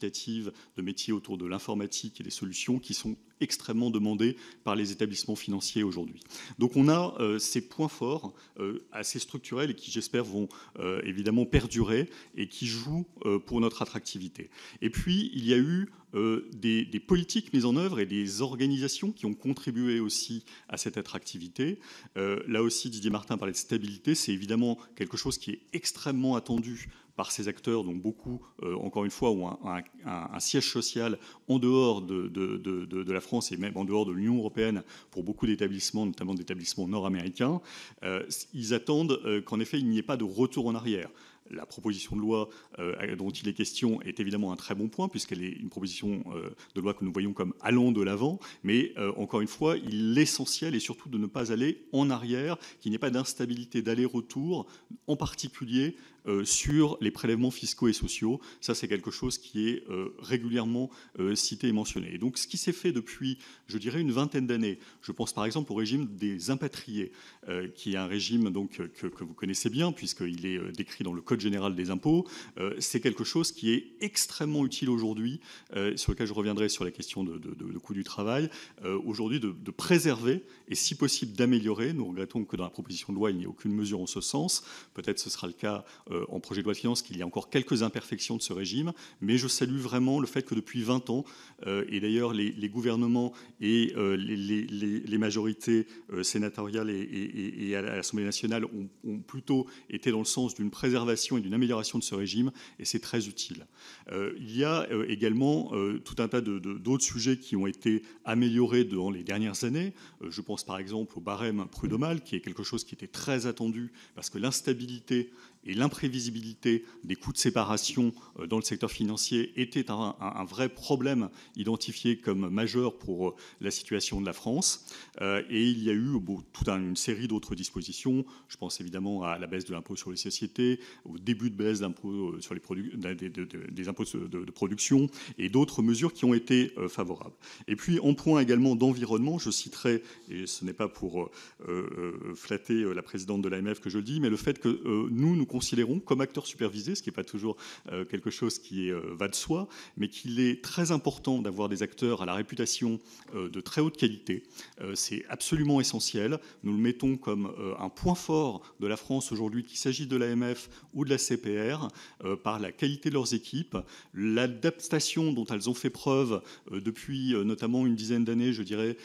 [SPEAKER 5] de métiers autour de l'informatique et des solutions qui sont extrêmement demandés par les établissements financiers aujourd'hui. Donc on a ces points forts assez structurels et qui, j'espère, vont évidemment perdurer et qui jouent pour notre attractivité. Et puis, il y a eu des politiques mises en œuvre et des organisations qui ont contribué aussi à cette attractivité. Là aussi, Didier Martin parlait de stabilité. C'est évidemment quelque chose qui est extrêmement attendu par ces acteurs, dont beaucoup, encore une fois, ont un siège social en dehors de la France et même en dehors de l'Union européenne pour beaucoup d'établissements, notamment d'établissements nord-américains. Ils attendent qu'en effet, il n'y ait pas de retour en arrière. La proposition de loi dont il est question est évidemment un très bon point, puisqu'elle est une proposition de loi que nous voyons comme allant de l'avant. Mais encore une fois, l'essentiel est surtout de ne pas aller en arrière, qu'il n'y ait pas d'instabilité d'aller-retour, en particulier sur les prélèvements fiscaux et sociaux. Ça, c'est quelque chose qui est régulièrement cité et mentionné. Et donc, ce qui s'est fait depuis, je dirais, une vingtaine d'années, je pense par exemple au régime des impatriés, qui est un régime donc, que vous connaissez bien, puisqu'il est décrit dans le Code général des impôts. C'est quelque chose qui est extrêmement utile aujourd'hui, sur lequel je reviendrai sur la question de coût du travail, aujourd'hui de préserver et si possible d'améliorer. Nous regrettons que dans la proposition de loi, il n'y ait aucune mesure en ce sens. Peut-être ce sera le cas en projet de loi de finances, qu'il y a encore quelques imperfections de ce régime, mais je salue vraiment le fait que depuis 20 ans, et d'ailleurs les gouvernements et les majorités sénatoriales et à l'Assemblée nationale ont plutôt été dans le sens d'une préservation et d'une amélioration de ce régime, et c'est très utile. Il y a également tout un tas d'autres sujets qui ont été améliorés dans les dernières années. Je pense par exemple au barème prud'homal, qui est quelque chose qui était très attendu, parce que l'instabilité et l'imprévisibilité des coûts de séparation dans le secteur financier était un vrai problème identifié comme majeur pour la situation de la France. Et il y a eu toute une série d'autres dispositions. Je pense évidemment à la baisse de l'impôt sur les sociétés, au début de baisse d'impôt sur des impôts de production et d'autres mesures qui ont été favorables. Et puis en point également d'environnement, je citerai, et ce n'est pas pour flatter la présidente de l'AMF que je le dis, mais le fait que nous considérons comme acteurs supervisés, ce qui n'est pas toujours quelque chose qui va de soi, mais qu'il est très important d'avoir des acteurs à la réputation de très haute qualité. C'est absolument essentiel. Nous le mettons comme un point fort de la France aujourd'hui, qu'il s'agisse de l'AMF ou de la CPR, par la qualité de leurs équipes, l'adaptation dont elles ont fait preuve depuis notamment une dizaine d'années, je dirais,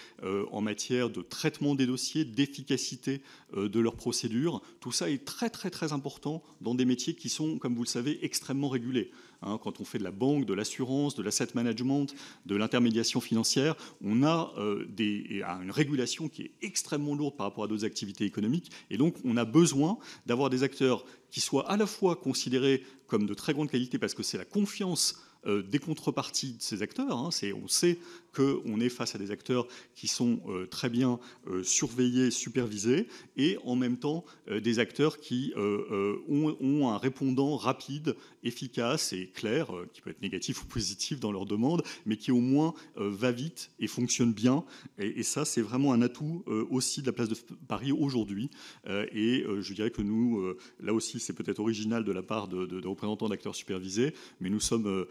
[SPEAKER 5] en matière de traitement des dossiers, d'efficacité de leurs procédures. Tout ça est très très très important dans des métiers qui sont, comme vous le savez, extrêmement régulés. Quand on fait de la banque, de l'assurance, de l'asset management, de l'intermédiation financière, on a une régulation qui est extrêmement lourde par rapport à d'autres activités économiques. Et donc, on a besoin d'avoir des acteurs qui soient à la fois considérés comme de très grande qualité, parce que c'est la confiance des contreparties de ces acteurs. On sait qu'on est face à des acteurs qui sont très bien surveillés, supervisés, et en même temps des acteurs qui ont un répondant rapide, efficace et clair, qui peut être négatif ou positif dans leur demande, mais qui au moins va vite et fonctionne bien. Et ça, c'est vraiment un atout aussi de la place de Paris aujourd'hui. Et je dirais que nous, là aussi, c'est peut-être original de la part de représentants d'acteurs supervisés, mais nous sommes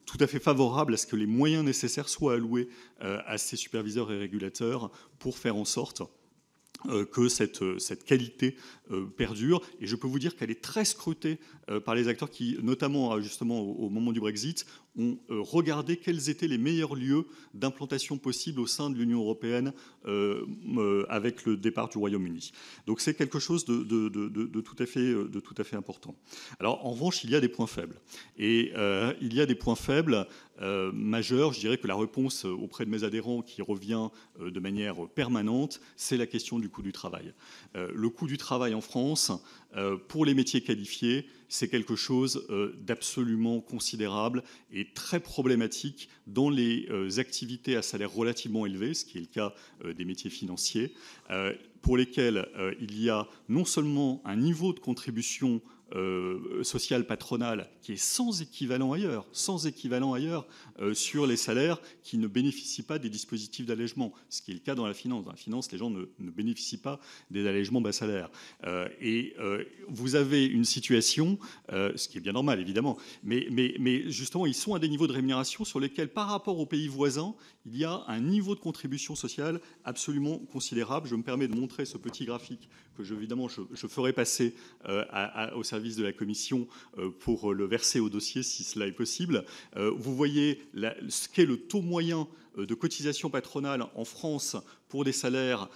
[SPEAKER 5] tout à fait favorables à ce que les moyens nécessaires soient alloués à ces superviseurs et régulateurs pour faire en sorte que cette qualité perdure. Et je peux vous dire qu'elle est très scrutée par les acteurs qui, notamment justement au moment du Brexit, ont regardé quels étaient les meilleurs lieux d'implantation possible au sein de l'Union européenne avec le départ du Royaume-Uni. Donc c'est quelque chose de tout à fait important. Alors en revanche, il y a des points faibles. Et il y a des points faibles majeurs. Je dirais que la réponse auprès de mes adhérents qui revient de manière permanente, c'est la question du coût du travail. Le coût du travail en France, pour les métiers qualifiés, c'est quelque chose d'absolument considérable et très problématique dans les activités à salaire relativement élevé, ce qui est le cas des métiers financiers, pour lesquels il y a non seulement un niveau de contribution social patronal qui est sans équivalent ailleurs sur les salaires qui ne bénéficient pas des dispositifs d'allègement, ce qui est le cas dans la finance. Dans la finance, les gens ne bénéficient pas des allègements bas salaires. Vous avez une situation, ce qui est bien normal évidemment, mais justement, ils sont à des niveaux de rémunération sur lesquels, par rapport aux pays voisins, il y a un niveau de contribution sociale absolument considérable. Je me permets de montrer ce petit graphique que évidemment je ferai passer au service de la Commission pour le verser au dossier si cela est possible. Vous voyez ce qu'est le taux moyen de cotisation patronale en France pour des salaires.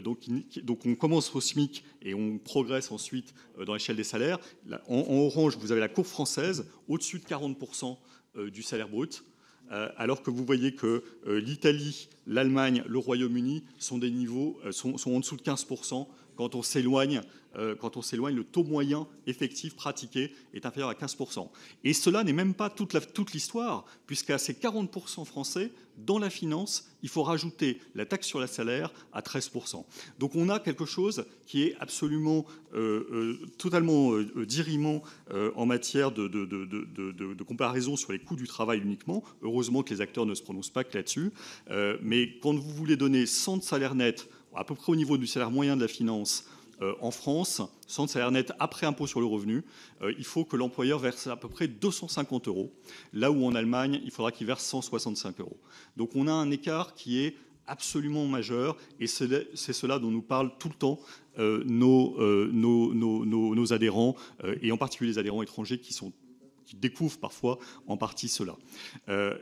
[SPEAKER 5] Donc on commence au SMIC et on progresse ensuite dans l'échelle des salaires. En orange, vous avez la courbe française, au-dessus de 40% du salaire brut. Alors que vous voyez que l'Italie, l'Allemagne, le Royaume-Uni sont des niveaux sont en dessous de 15%. Quand on s'éloigne, le taux moyen effectif pratiqué est inférieur à 15%. Et cela n'est même pas toute l'histoire, puisqu'à ces 40% français, dans la finance, il faut rajouter la taxe sur le salaire à 13%. Donc on a quelque chose qui est absolument totalement dirimant en matière de comparaison sur les coûts du travail uniquement. Heureusement que les acteurs ne se prononcent pas que là-dessus. Mais quand vous voulez donner 100 de salaire net, à peu près au niveau du salaire moyen de la finance, en France, 100 de salaire net après impôt sur le revenu, il faut que l'employeur verse à peu près 250 €, là où en Allemagne, il faudra qu'il verse 165 €. Donc on a un écart qui est absolument majeur, et c'est cela dont nous parlent tout le temps nos adhérents, et en particulier les adhérents étrangers qui découvrent parfois en partie cela.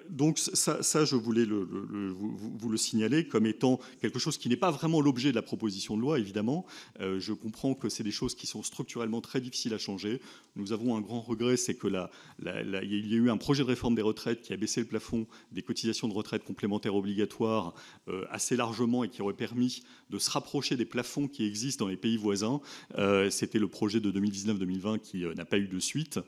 [SPEAKER 5] Donc ça, je voulais vous le signaler comme étant quelque chose qui n'est pas vraiment l'objet de la proposition de loi, évidemment. Je comprends que c'est des choses qui sont structurellement très difficiles à changer. Nous avons un grand regret, c'est que il y a eu un projet de réforme des retraites qui a baissé le plafond des cotisations de retraite complémentaires obligatoires assez largement et qui aurait permis de se rapprocher des plafonds qui existent dans les pays voisins. C'était le projet de 2019-2020 qui n'a pas eu de suite.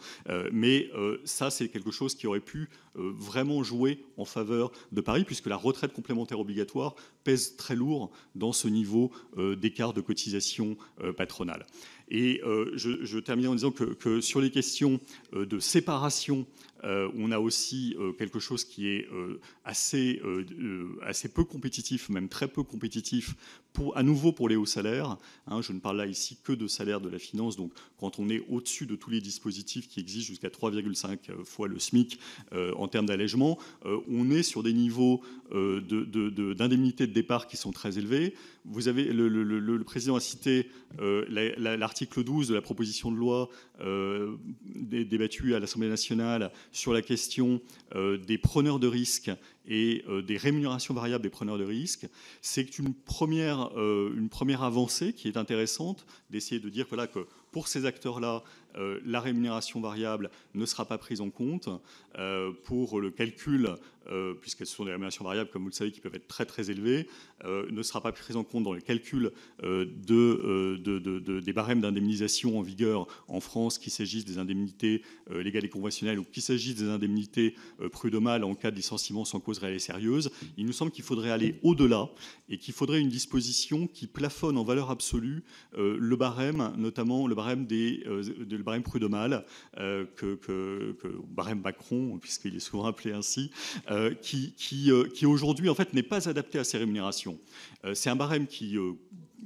[SPEAKER 5] Mais ça, c'est quelque chose qui aurait pu vraiment jouer en faveur de Paris, puisque la retraite complémentaire obligatoire pèse très lourd dans ce niveau d'écart de cotisation patronale. Et je termine en disant que sur les questions de séparation, on a aussi quelque chose qui est assez peu compétitif, même très peu compétitif, à nouveau pour les hauts salaires. Je ne parle là ici que de salaire de la finance. Donc quand on est au-dessus de tous les dispositifs qui existent jusqu'à 3,5 fois le SMIC en termes d'allègement, on est sur des niveaux d'indemnité de départ qui sont très élevés. Vous avez, le président a cité l'article 12 de la proposition de loi débattue à l'Assemblée nationale sur la question des preneurs de risques et des rémunérations variables des preneurs de risques. C'est une première avancée qui est intéressante, d'essayer de dire que pour ces acteurs-là, la rémunération variable ne sera pas prise en compte pour le calcul, puisque ce sont des rémunérations variables, comme vous le savez, qui peuvent être très très élevées, ne sera pas prise en compte dans le calcul des barèmes d'indemnisation en vigueur en France, qu'il s'agisse des indemnités légales et conventionnelles ou qu'il s'agisse des indemnités prud'homales en cas de licenciement sans cause réelle et sérieuse. Il nous semble qu'il faudrait aller au-delà et qu'il faudrait une disposition qui plafonne en valeur absolue le barème, notamment le barème le barème prud'homal, barème Macron, puisqu'il est souvent appelé ainsi, qui aujourd'hui en fait n'est pas adapté à ces rémunérations. C'est un barème qui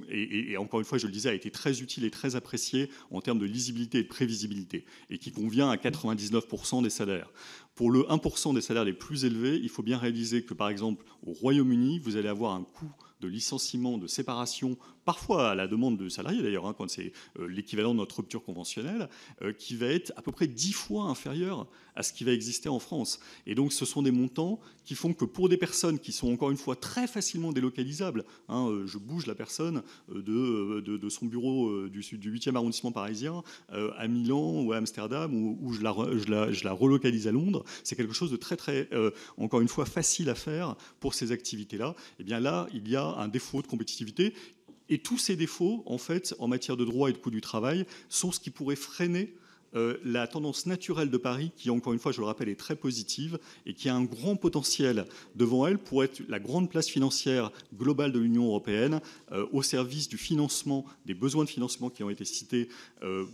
[SPEAKER 5] et encore une fois, je le disais, a été très utile et très apprécié en termes de lisibilité et de prévisibilité, et qui convient à 99% des salaires. Pour le 1% des salaires les plus élevés, il faut bien réaliser que, par exemple, au Royaume-Uni, vous allez avoir un coût de licenciement, de séparation, parfois à la demande de salariés d'ailleurs, quand c'est l'équivalent de notre rupture conventionnelle, qui va être à peu près 10 fois inférieur à ce qui va exister en France. Et donc ce sont des montants qui font que pour des personnes qui sont encore une fois très facilement délocalisables, je bouge la personne de son bureau du 8e arrondissement parisien à Milan ou à Amsterdam, ou je la relocalise à Londres, c'est quelque chose de très très, encore une fois, facile à faire pour ces activités-là. Et bien là, il y a un défaut de compétitivité. Et tous ces défauts, en fait, en matière de droit et de coût du travail, sont ce qui pourrait freiner la tendance naturelle de Paris, qui, encore une fois, je le rappelle, est très positive et qui a un grand potentiel devant elle pour être la grande place financière globale de l'Union européenne au service du financement, des besoins de financement qui ont été cités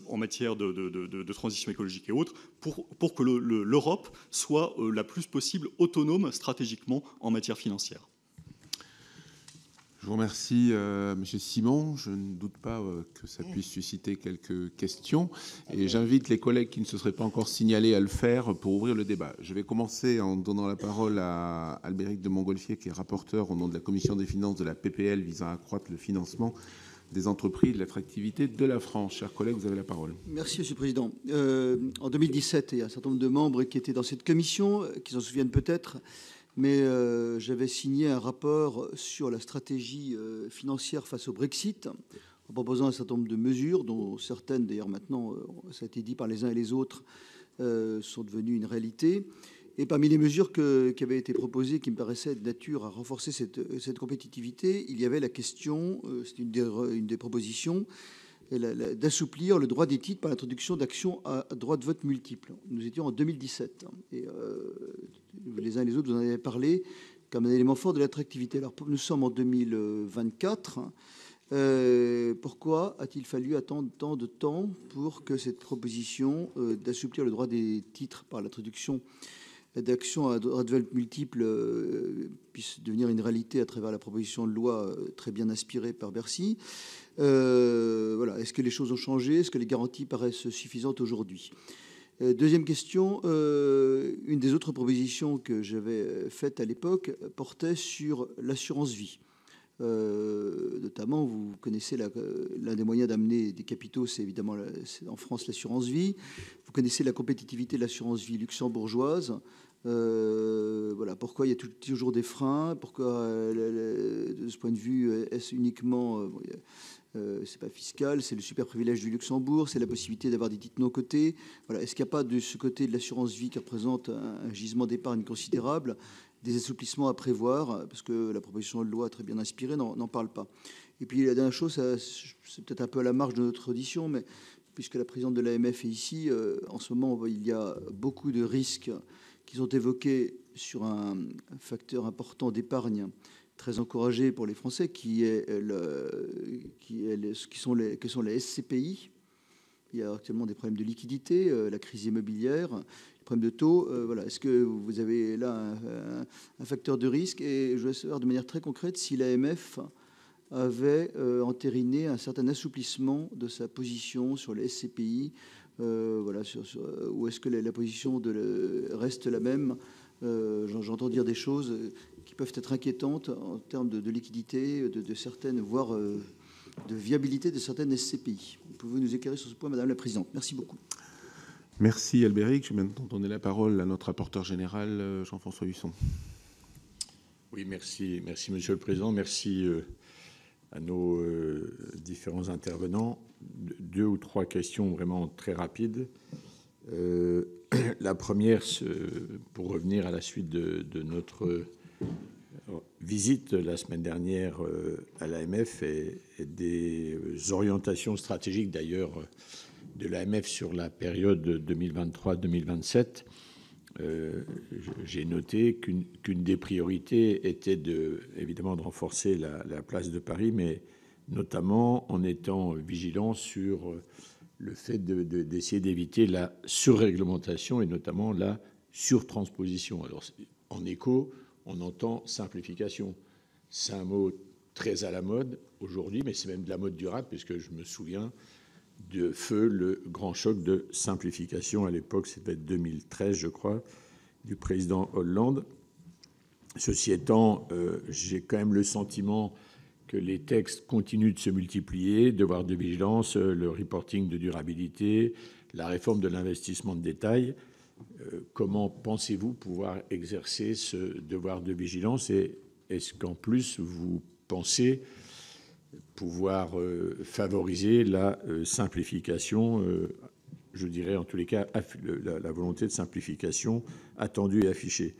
[SPEAKER 5] en matière de transition écologique et autres, pour que l'Europe soit la plus possible autonome stratégiquement en matière financière.
[SPEAKER 3] Je vous remercie, Monsieur Simon. Je ne doute pas que ça puisse susciter quelques questions. Et j'invite les collègues qui ne se seraient pas encore signalés à le faire pour ouvrir le débat. Je vais commencer en donnant la parole à Albéric de Montgolfier, qui est rapporteur au nom de la Commission des finances de la PPL visant à accroître le financement des entreprises, de l'attractivité de la France. Chers collègues, vous avez la parole.
[SPEAKER 6] Merci, Monsieur le Président. En 2017, il y a un certain nombre de membres qui étaient dans cette commission, qui s'en souviennent peut-être, mais j'avais signé un rapport sur la stratégie financière face au Brexit, en proposant un certain nombre de mesures, dont certaines, d'ailleurs maintenant, ça a été dit par les uns et les autres, sont devenues une réalité. Et parmi les mesures qui avaient été proposées, qui me paraissaient de nature à renforcer cette compétitivité, il y avait la question, c'est une des propositions, d'assouplir le droit des titres par l'introduction d'actions à droit de vote multiple. Nous étions en 2017. Et les uns et les autres, vous en avez parlé comme un élément fort de l'attractivité. Alors, nous sommes en 2024. Pourquoi a-t-il fallu attendre tant de temps pour que cette proposition d'assouplir le droit des titres par l'introduction d'actions à droit de vote multiple puisse devenir une réalité à travers la proposition de loi très bien inspirée par Bercy? Voilà. Est-ce que les choses ont changé? Est-ce que les garanties paraissent suffisantes aujourd'hui? Deuxième question, une des autres propositions que j'avais faites à l'époque portait sur l'assurance vie. Notamment, vous connaissez l'un des moyens d'amener des capitaux, c'est évidemment en France l'assurance vie. Vous connaissez la compétitivité de l'assurance vie luxembourgeoise. Voilà, pourquoi il y a toujours des freins? Pourquoi, de ce point de vue, est-ce uniquement c'est pas fiscal, c'est le super privilège du Luxembourg, c'est la possibilité d'avoir des titres non cotés. Voilà, est-ce qu'il n'y a pas de ce côté de l'assurance vie qui représente un gisement d'épargne considérable, des assouplissements à prévoir, parce que la proposition de loi très bien inspirée n'en parle pas. Et puis la dernière chose, c'est peut-être un peu à la marge de notre audition, mais puisque la présidente de l'AMF est ici, en ce moment il y a beaucoup de risques qui sont évoqués sur un facteur important d'épargne très encouragé pour les Français, qui sont les SCPI. Il y a actuellement des problèmes de liquidité, la crise immobilière, les problèmes de taux. Voilà. Est-ce que vous avez là un facteur de risque? Et je veux savoir de manière très concrète si l'AMF avait entériné un certain assouplissement de sa position sur les SCPI, voilà, ou est-ce que la position reste la même? J'entends dire des choses qui peuvent être inquiétantes en termes de liquidité, de certaines, voire de viabilité de certaines SCPI. Pouvez-vous nous éclairer sur ce point, Madame la Présidente? Merci beaucoup.
[SPEAKER 3] Merci Albéric. Je vais maintenant donner la parole à notre rapporteur général, Jean-François Husson.
[SPEAKER 7] Oui, merci Monsieur le Président. Merci à nos différents intervenants. 2 ou 3 questions vraiment très rapides. La première, pour revenir à la suite de notre visite la semaine dernière à l'AMF et des orientations stratégiques d'ailleurs de l'AMF sur la période 2023-2027, j'ai noté qu'une des priorités était évidemment de renforcer la place de Paris, mais notamment en étant vigilant sur le fait d'essayer d'éviter la surréglementation et notamment la surtransposition. Alors, en écho, on entend simplification. C'est un mot très à la mode aujourd'hui, mais c'est même de la mode durable, puisque je me souviens de feu le grand choc de simplification. À l'époque, c'était 2013, je crois, du président Hollande. Ceci étant, j'ai quand même le sentiment que les textes continuent de se multiplier, devoir de vigilance, le reporting de durabilité, la réforme de l'investissement de détail. Comment pensez-vous pouvoir exercer ce devoir de vigilance et est-ce qu'en plus vous pensez pouvoir favoriser la simplification, je dirais en tous les cas la volonté de simplification attendue et affichée?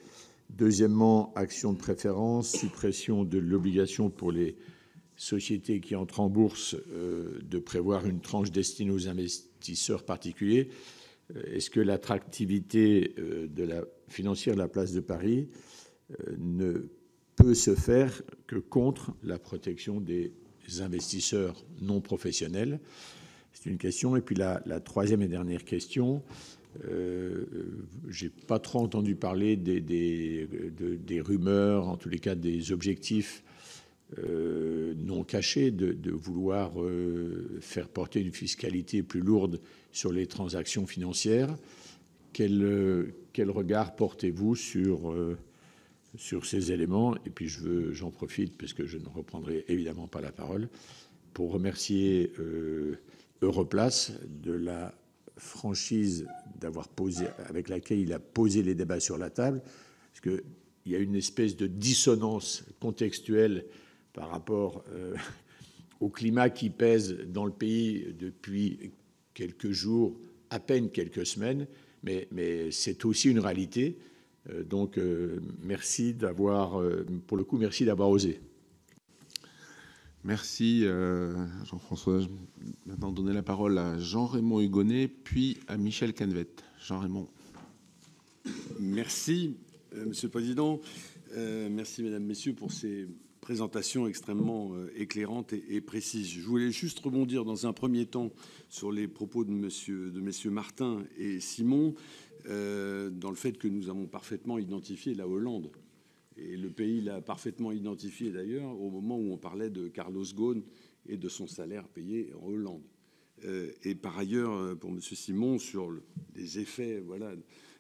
[SPEAKER 7] Deuxièmement, action de préférence, suppression de l'obligation pour les sociétés qui entrent en bourse de prévoir une tranche destinée aux investisseurs particuliers. est-ce que l'attractivité financière de la place de Paris ne peut se faire que contre la protection des investisseurs non professionnels? C'est une question. Et puis la troisième et dernière question, j'ai pas trop entendu parler des rumeurs, en tous les cas des objectifs non cachés de vouloir faire porter une fiscalité plus lourde sur les transactions financières. Quel regard portez-vous sur ces éléments? Et puis j'en profite, parce que je ne reprendrai évidemment pas la parole, pour remercier Europlace de la franchise avec laquelle il a posé les débats sur la table, parce qu'il y a une espèce de dissonance contextuelle par rapport au climat qui pèse dans le pays depuis quelques jours, à peine quelques semaines, mais c'est aussi une réalité. Donc, merci d'avoir, pour le coup, merci d'avoir osé.
[SPEAKER 3] Merci, Jean-François. Je vais maintenant donner la parole à Jean-Raymond Hugonet, puis à Michel Canvet. Jean-Raymond.
[SPEAKER 8] Merci, Monsieur le Président. Merci, Mesdames, Messieurs, pour ces présentations extrêmement éclairantes et précises. Je voulais juste rebondir dans un premier temps sur les propos de messieurs Martin et Simon, dans le fait que nous avons parfaitement identifié la Hollande. Et le pays l'a parfaitement identifié d'ailleurs au moment où on parlait de Carlos Ghosn et de son salaire payé en Hollande. Et par ailleurs, pour M. Simon, sur les effets, voilà,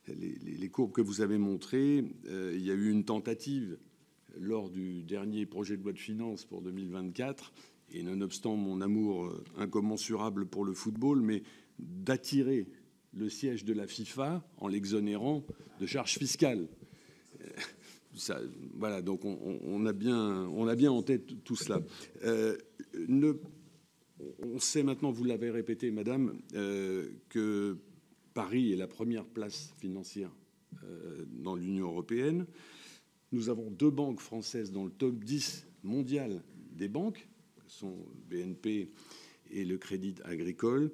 [SPEAKER 8] les courbes que vous avez montrées, il y a eu une tentative lors du dernier projet de loi de finances pour 2024, et nonobstant mon amour incommensurable pour le football, mais d'attirer le siège de la FIFA en l'exonérant de charges fiscales. Ça, voilà, donc on a bien en tête tout cela. On sait maintenant, vous l'avez répété, Madame, que Paris est la première place financière dans l'Union européenne. Nous avons 2 banques françaises dans le top 10 mondial des banques, qui sont BNP et le Crédit Agricole.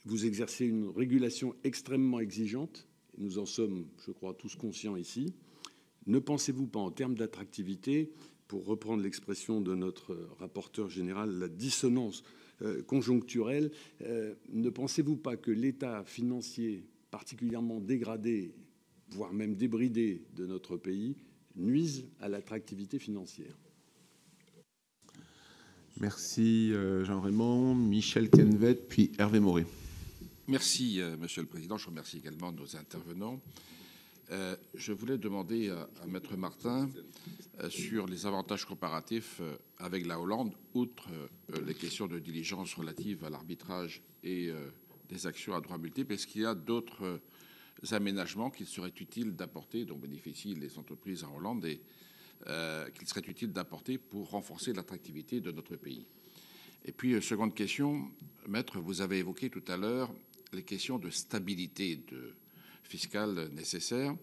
[SPEAKER 8] Vous exercez une régulation extrêmement exigeante. Nous en sommes, je crois, tous conscients ici. Ne pensez-vous pas, en termes d'attractivité, pour reprendre l'expression de notre rapporteur général, la dissonance conjoncturelle, ne pensez-vous pas que l'état financier particulièrement dégradé, voire même débridé de notre pays, nuise à l'attractivité financière?
[SPEAKER 3] Merci Jean-Raymond. Michel Canvet, puis Hervé Maurey.
[SPEAKER 9] Merci, Monsieur le Président. Je remercie également nos intervenants. Je voulais demander à Maître Martin sur les avantages comparatifs avec la Hollande, outre les questions de diligence relatives à l'arbitrage et des actions à droit multiple. Est-ce qu'il y a d'autres aménagements qu'il serait utile d'apporter, dont bénéficient les entreprises en Hollande, et qu'il serait utile d'apporter pour renforcer l'attractivité de notre pays? Et puis, seconde question, Maître, vous avez évoqué tout à l'heure les questions de stabilité fiscale nécessaire,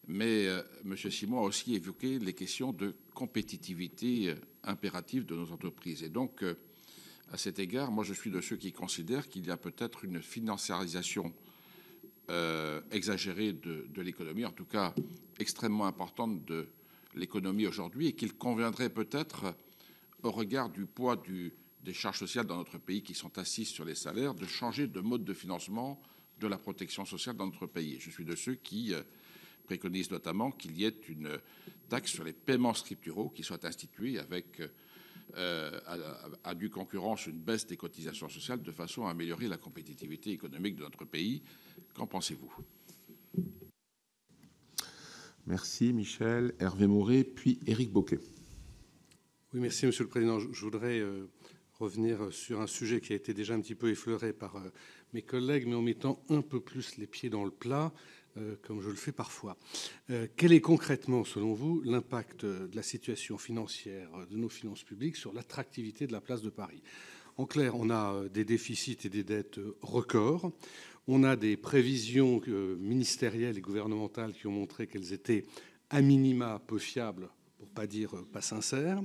[SPEAKER 9] mais M. Simon a aussi évoqué les questions de compétitivité impérative de nos entreprises. Et donc, à cet égard, moi, je suis de ceux qui considèrent qu'il y a peut-être une financiarisation exagérée de l'économie, en tout cas extrêmement importante de l'économie aujourd'hui, et qu'il conviendrait peut-être, au regard du poids des charges sociales dans notre pays qui sont assises sur les salaires, de changer de mode de financement de la protection sociale dans notre pays. Je suis de ceux qui préconisent notamment qu'il y ait une taxe sur les paiements scripturaux qui soit instituée avec à due concurrence une baisse des cotisations sociales de façon à améliorer la compétitivité économique de notre pays. Qu'en pensez-vous?
[SPEAKER 3] Merci Michel. Hervé Maurey, puis Éric Bocquet.
[SPEAKER 10] Oui, merci Monsieur le Président. Je voudrais revenir sur un sujet qui a été déjà un petit peu effleuré par mes collègues, mais en mettant un peu plus les pieds dans le plat, comme je le fais parfois. Quel est concrètement, selon vous, l'impact de la situation financière de nos finances publiques sur l'attractivité de la place de Paris? En clair, on a des déficits et des dettes records. On a des prévisions ministérielles et gouvernementales qui ont montré qu'elles étaient à minima peu fiables pour ne pas dire pas sincère.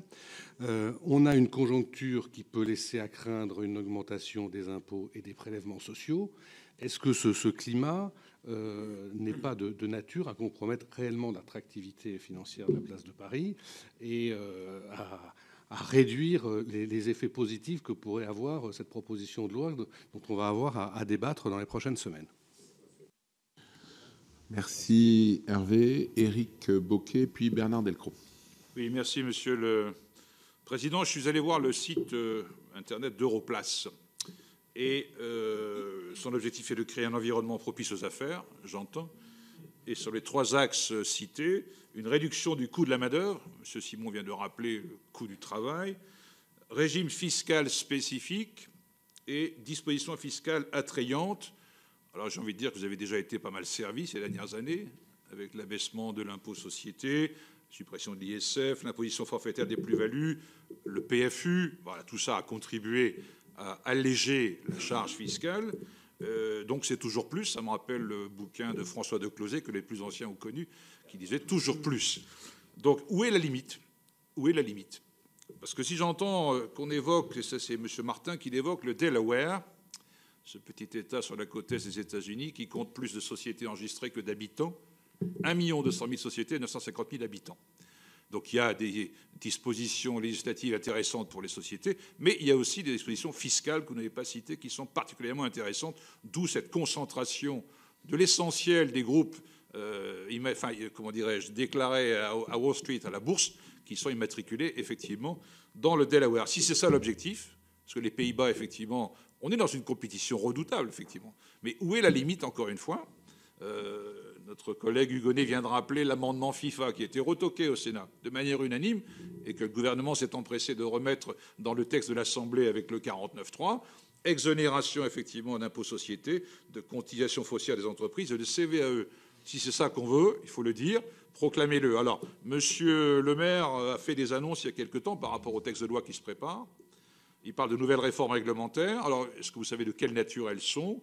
[SPEAKER 10] On a une conjoncture qui peut laisser à craindre une augmentation des impôts et des prélèvements sociaux. Est-ce que ce climat n'est pas de nature à compromettre réellement l'attractivité financière de la place de Paris et à réduire les effets positifs que pourrait avoir cette proposition de loi dont on va avoir à débattre dans les prochaines semaines?
[SPEAKER 3] Merci Hervé. Éric Bocquet, puis Bernard Delcros.
[SPEAKER 11] Oui, merci Monsieur le Président. Je suis allé voir le site internet d'Europlace. Et son objectif est de créer un environnement propice aux affaires, j'entends. Et sur les 3 axes cités, une réduction du coût de la main-d'œuvre, M. Simon vient de rappeler le coût du travail, régime fiscal spécifique et dispositions fiscales attrayantes. Alors j'ai envie de dire que vous avez déjà été pas mal servi ces dernières années, avec l'abaissement de l'impôt société, suppression de l'ISF, l'imposition forfaitaire des plus-values, le PFU. Voilà, tout ça a contribué à alléger la charge fiscale. Donc c'est toujours plus. Ça me rappelle le bouquin de François de Closet, que les plus anciens ont connu, qui disait toujours plus. Donc où est la limite? Où est la limite? Parce que si j'entends qu'on évoque, et ça c'est M. Martin qui l'évoque, le Delaware, ce petit État sur la côte est des États-Unis, qui compte plus de sociétés enregistrées que d'habitants, 1 200 000 sociétés, 950 000 habitants. Donc il y a des dispositions législatives intéressantes pour les sociétés, mais il y a aussi des dispositions fiscales que vous n'avez pas citées qui sont particulièrement intéressantes, d'où cette concentration de l'essentiel des groupes, comment dirais-je, déclarés à Wall Street, à la bourse, qui sont immatriculés effectivement dans le Delaware. Si c'est ça l'objectif, parce que les Pays-Bas, effectivement, on est dans une compétition redoutable, effectivement. Mais où est la limite, encore une fois? Notre collègue Hugonet vient de rappeler l'amendement FIFA qui a été retoqué au Sénat de manière unanime et que le gouvernement s'est empressé de remettre dans le texte de l'Assemblée avec le 49.3. Exonération, effectivement, d'impôt société, de cotisation foncière des entreprises et de CVAE. Si c'est ça qu'on veut, il faut le dire, proclamez-le. Alors, Monsieur le maire a fait des annonces il y a quelque temps par rapport au texte de loi qui se prépare. Il parle de nouvelles réformes réglementaires. Alors, est-ce que vous savez de quelle nature elles sont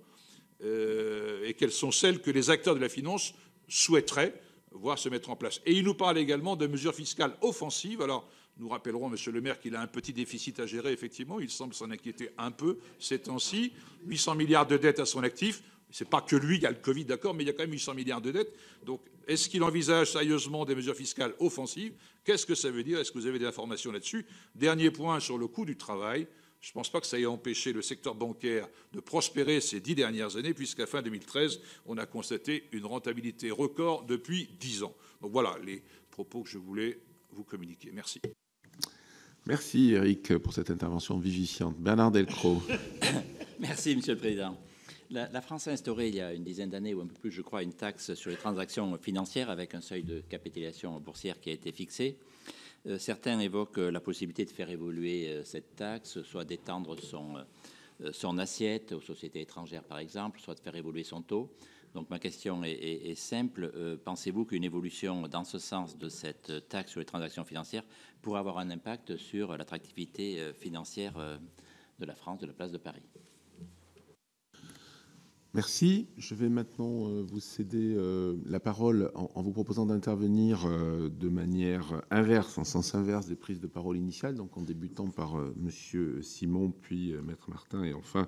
[SPEAKER 11] et quelles sont celles que les acteurs de la finance souhaiteraient voir se mettre en place? Et il nous parle également de mesures fiscales offensives. Alors, nous rappellerons, Monsieur le maire, qu'il a un petit déficit à gérer, effectivement. Il semble s'en inquiéter un peu ces temps-ci. 800 milliards de dettes à son actif. C'est pas que lui, il y a le Covid, d'accord, mais il y a quand même 800 milliards de dettes. Donc, est-ce qu'il envisage sérieusement des mesures fiscales offensives? Qu'est-ce que ça veut dire? Est-ce que vous avez des informations là-dessus? Dernier point sur le coût du travail. Je ne pense pas que ça ait empêché le secteur bancaire de prospérer ces 10 dernières années, puisqu'à fin 2013, on a constaté une rentabilité record depuis 10 ans. Donc voilà les propos que je voulais vous communiquer. Merci.
[SPEAKER 3] Merci Eric pour cette intervention vivifiante. Bernard Delcros.
[SPEAKER 12] Merci Monsieur le Président. La France a instauré il y a une dizaine d'années ou un peu plus, je crois, une taxe sur les transactions financières avec un seuil de capitalisation boursière qui a été fixé. Certains évoquent la possibilité de faire évoluer cette taxe, soit d'étendre son assiette aux sociétés étrangères, par exemple, soit de faire évoluer son taux. Donc ma question est simple. Pensez-vous qu'une évolution dans ce sens de cette taxe sur les transactions financières pourrait avoir un impact sur l'attractivité financière de la France, de la place de Paris?
[SPEAKER 3] Merci. Je vais maintenant vous céder la parole en vous proposant d'intervenir de manière inverse, en sens inverse des prises de parole initiales, donc en débutant par Monsieur Simon, puis Maître Martin, et enfin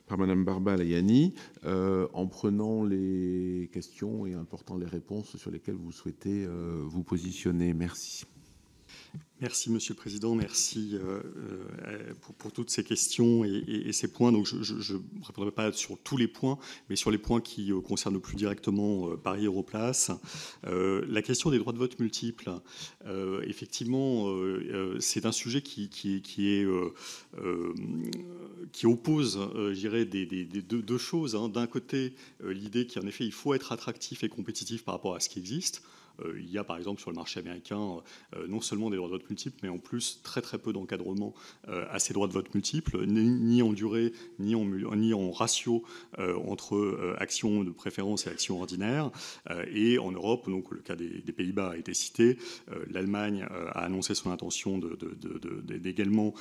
[SPEAKER 3] par Madame Barba-Layani, en prenant les questions et en portant les réponses sur lesquelles vous souhaitez vous positionner. Merci.
[SPEAKER 5] Merci Monsieur le Président, merci pour toutes ces questions et ces points. Donc je ne répondrai pas sur tous les points, mais sur les points qui concernent le plus directement Paris Europlace. La question des droits de vote multiples, effectivement, c'est un sujet qui oppose, je dirais, deux choses. Hein. D'un côté, l'idée qu'en effet, il faut être attractif et compétitif par rapport à ce qui existe. Il y a par exemple sur le marché américain non seulement des droits de vote multiples, mais en plus très très peu d'encadrement à ces droits de vote multiples, ni en durée, ni en ratio entre actions de préférence et actions ordinaires. Et en Europe, donc le cas des Pays-Bas a été cité, l'Allemagne a annoncé son intention d'également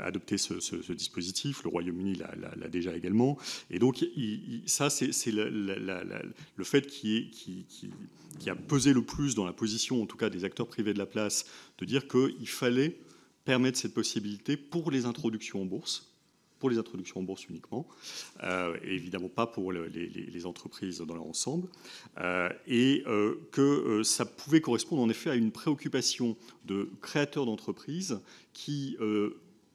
[SPEAKER 5] adopter ce dispositif, le Royaume-Uni l'a déjà également. Et donc ça, c'est le fait qui a pesé le plus plus dans la position, en tout cas des acteurs privés de la place, de dire qu'il fallait permettre cette possibilité pour les introductions en bourse, uniquement, et évidemment pas pour les entreprises dans leur ensemble, et que ça pouvait correspondre en effet à une préoccupation de créateurs d'entreprises qui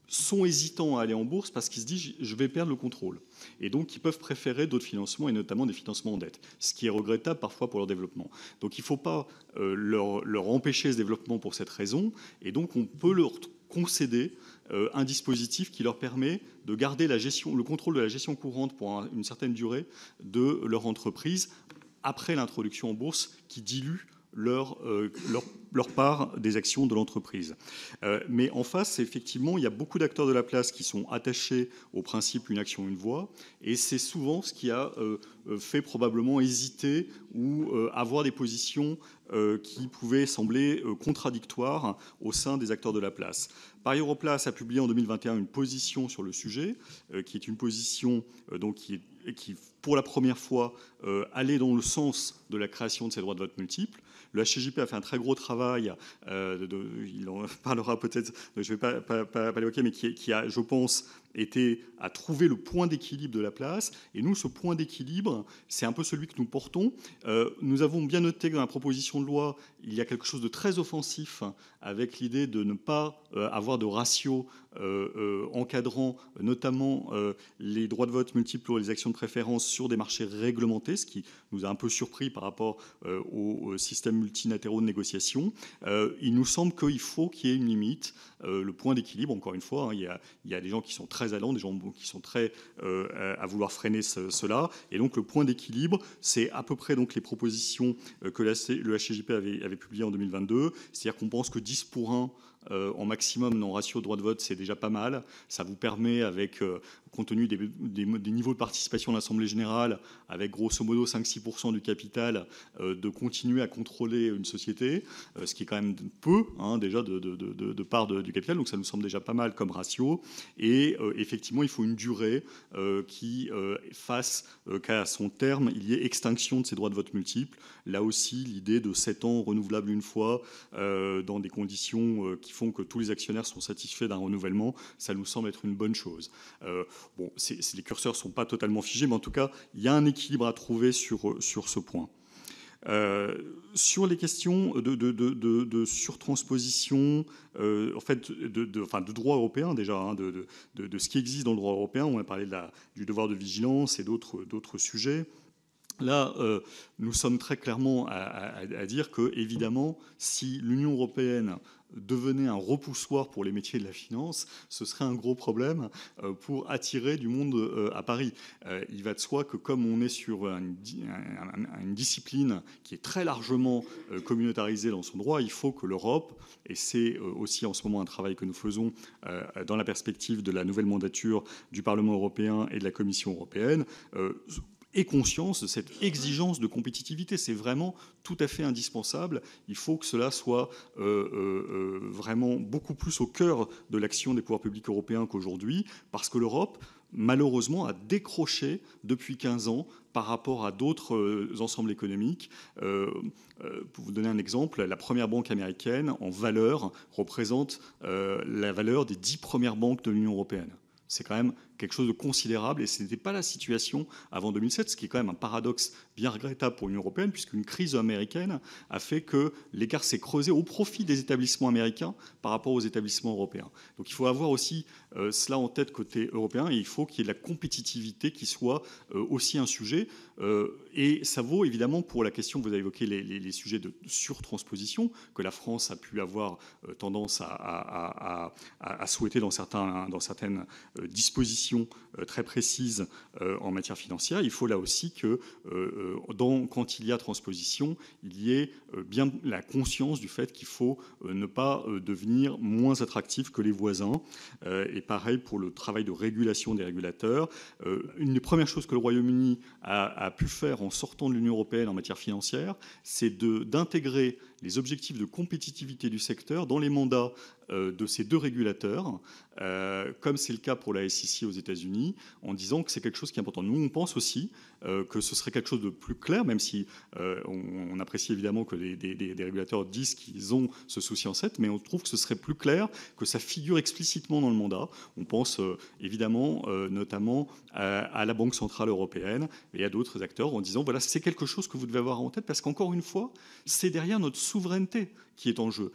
[SPEAKER 5] sont hésitants à aller en bourse parce qu'ils se disent je vais perdre le contrôle, et donc ils peuvent préférer d'autres financements, et notamment des financements en dette, ce qui est regrettable parfois pour leur développement. Donc il ne faut pas leur empêcher ce développement pour cette raison, et donc on peut leur concéder un dispositif qui leur permet de garder le contrôle de la gestion courante pour une certaine durée de leur entreprise après l'introduction en bourse, qui dilue leur part des actions de l'entreprise. Mais en face, effectivement, il y a beaucoup d'acteurs de la place qui sont attachés au principe une action, une voix, et c'est souvent ce qui a fait probablement hésiter ou avoir des positions qui pouvaient sembler contradictoires au sein des acteurs de la place. Paris Europlace a publié en 2021 une position sur le sujet, qui est une position qui pour la première fois, allait dans le sens de la création de ces droits de vote multiples. Le HCJP a fait un très gros travail, il en parlera peut-être, je ne vais pas l'évoquer, mais qui a, je pense, été à trouver le point d'équilibre de la place. Et nous, ce point d'équilibre, c'est un peu celui que nous portons. Nous avons bien noté que dans la proposition de loi, il y a quelque chose de très offensif avec l'idée de ne pas avoir de ratio encadrant notamment les droits de vote multiples pour les actions de préférence sur des marchés réglementés, ce qui nous a un peu surpris par rapport au système multilatéraux de négociation. Il nous semble qu'il faut qu'il y ait une limite, le point d'équilibre, encore une fois, il y a des gens qui sont très allants, des gens qui sont très à vouloir freiner cela, et donc le point d'équilibre, c'est à peu près donc les propositions que le HCJP avait publiées en 2022, c'est-à-dire qu'on pense que 10 pour 1 en maximum dans ratio droit de vote, c'est déjà pas mal. Ça vous permet, avec compte tenu des niveaux de participation de l'Assemblée générale, avec grosso modo 5-6% du capital, de continuer à contrôler une société, ce qui est quand même peu, déjà de part du capital, donc ça nous semble déjà pas mal comme ratio. Et effectivement, il faut une durée qui fasse qu'à son terme, il y ait extinction de ces droits de vote multiples. Là aussi, l'idée de 7 ans renouvelables une fois, dans des conditions qui font que tous les actionnaires sont satisfaits d'un renouvellement, ça nous semble être une bonne chose. Bon, les curseurs ne sont pas totalement figés, mais en tout cas, il y a un équilibre à trouver sur ce point. Sur les questions de surtransposition, en fait, de droit européen déjà, de ce qui existe dans le droit européen, on a parlé du devoir de vigilance et d'autres sujets. Là, nous sommes très clairement à dire que, évidemment, si l'Union européenne devenait un repoussoir pour les métiers de la finance, ce serait un gros problème pour attirer du monde à Paris. Il va de soi que comme on est sur une discipline qui est très largement communautarisée dans son droit, il faut que l'Europe, et c'est aussi en ce moment un travail que nous faisons dans la perspective de la nouvelle mandature du Parlement européen et de la Commission européenne, ait conscience de cette exigence de compétitivité. C'est vraiment tout à fait indispensable. Il faut que cela soit vraiment beaucoup plus au cœur de l'action des pouvoirs publics européens qu'aujourd'hui, parce que l'Europe, malheureusement, a décroché depuis 15 ans par rapport à d'autres ensembles économiques. Pour vous donner un exemple, la première banque américaine, en valeur, représente la valeur des 10 premières banques de l'Union européenne. C'est quand même quelque chose de considérable, et ce n'était pas la situation avant 2007, ce qui est quand même un paradoxe bien regrettable pour l'Union européenne, puisqu'une crise américaine a fait que l'écart s'est creusé au profit des établissements américains par rapport aux établissements européens. Donc il faut avoir aussi cela en tête côté européen, et il faut qu'il y ait de la compétitivité qui soit aussi un sujet. Et ça vaut évidemment pour la question, vous avez évoqué les sujets de surtransposition, que la France a pu avoir tendance à souhaiter dans certaines dispositions très précises en matière financière. Il faut là aussi que, quand il y a transposition, il y ait bien la conscience du fait qu'il faut ne pas devenir moins attractif que les voisins. Et pareil pour le travail de régulation des régulateurs. Une des premières choses que le Royaume-Uni a pu faire en sortant de l'Union européenne en matière financière, c'est d'intégrer les objectifs de compétitivité du secteur dans les mandats de ces deux régulateurs, comme c'est le cas pour la SEC aux États-Unis, en disant que c'est quelque chose qui est important. Nous, on pense aussi que ce serait quelque chose de plus clair, même si on apprécie évidemment que des régulateurs disent qu'ils ont ce souci en tête, mais on trouve que ce serait plus clair, que ça figure explicitement dans le mandat. On pense évidemment notamment à la Banque Centrale Européenne et à d'autres acteurs en disant, voilà, c'est quelque chose que vous devez avoir en tête, parce qu'encore une fois, c'est derrière notre souveraineté qui est en jeu.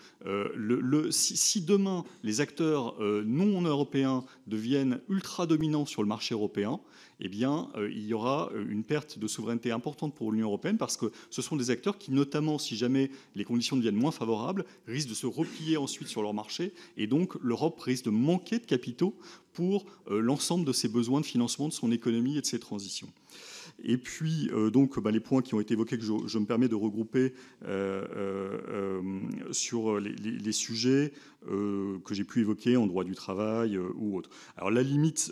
[SPEAKER 5] Si demain, les acteurs non européens deviennent ultra dominants sur le marché européen, eh bien, il y aura une perte de souveraineté importante pour l'Union européenne, parce que ce sont des acteurs qui, notamment, si jamais les conditions deviennent moins favorables, risquent de se replier ensuite sur leur marché, et donc l'Europe risque de manquer de capitaux pour l'ensemble de ses besoins de financement de son économie et de ses transitions. Et puis, les points qui ont été évoqués, que je me permets de regrouper sur les sujets que j'ai pu évoquer en droit du travail ou autre. Alors, la limite,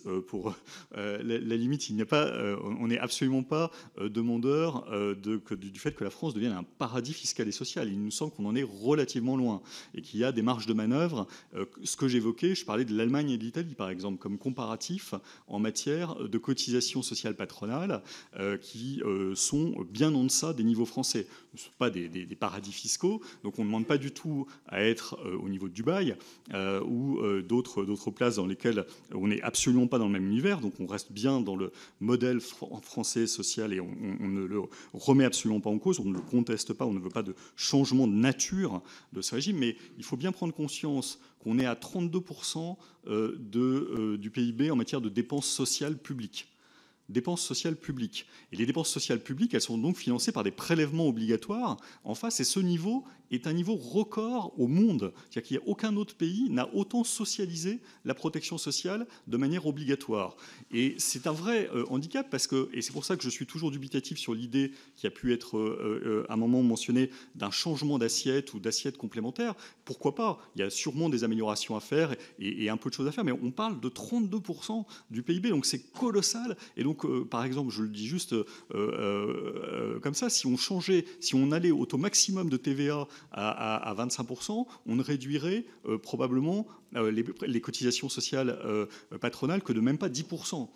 [SPEAKER 5] il n'y a pas, on n'est absolument pas demandeur du fait que la France devienne un paradis fiscal et social. Il nous semble qu'on en est relativement loin et qu'il y a des marges de manœuvre. Ce que j'évoquais, je parlais de l'Allemagne et de l'Italie, par exemple, comme comparatif en matière de cotisation sociale patronale, qui sont bien en deçà des niveaux français. Ce ne sont pas des paradis fiscaux, donc on ne demande pas du tout à être au niveau de Dubaï ou d'autres places dans lesquelles on n'est absolument pas dans le même univers, donc on reste bien dans le modèle français social et on ne le remet absolument pas en cause, on ne le conteste pas, on ne veut pas de changement de nature de ce régime, mais il faut bien prendre conscience qu'on est à 32% du PIB en matière de dépenses sociales publiques. Dépenses sociales publiques. Et les dépenses sociales publiques, elles sont donc financées par des prélèvements obligatoires en face, et ce niveau est un niveau record au monde. C'est-à-dire qu'il n'y a aucun autre pays n'a autant socialisé la protection sociale de manière obligatoire. Et c'est un vrai handicap, parce que, et c'est pour ça que je suis toujours dubitatif sur l'idée qui a pu être à un moment mentionnée d'un changement d'assiette ou d'assiette complémentaire. Pourquoi pas? Il y a sûrement des améliorations à faire et un peu de choses à faire, mais on parle de 32% du PIB, donc c'est colossal. Et donc, par exemple, je le dis juste comme ça, si on allait au taux maximum de TVA à 25%, on ne réduirait probablement les cotisations sociales patronales que de même pas 10%.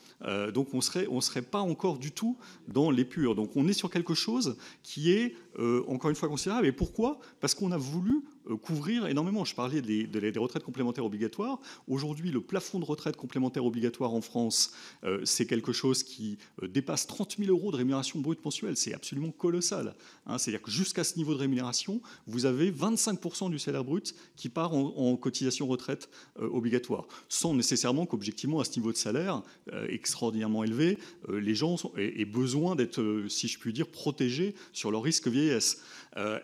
[SPEAKER 5] Donc on serait pas encore du tout dans l'épure. Donc on est sur quelque chose qui est encore une fois considérable. Et pourquoi? Parce qu'on a voulu couvrir énormément. Je parlais des retraites complémentaires obligatoires. Aujourd'hui, le plafond de retraite complémentaire obligatoire en France, c'est quelque chose qui dépasse 30 000 € de rémunération brute mensuelle. C'est absolument colossal. C'est-à-dire que jusqu'à ce niveau de rémunération, vous avez 25% du salaire brut qui part en cotisation retraite obligatoire, sans nécessairement qu'objectivement, à ce niveau de salaire extraordinairement élevé, les gens aient besoin d'être, si je puis dire, protégés sur leur risque vieillesse.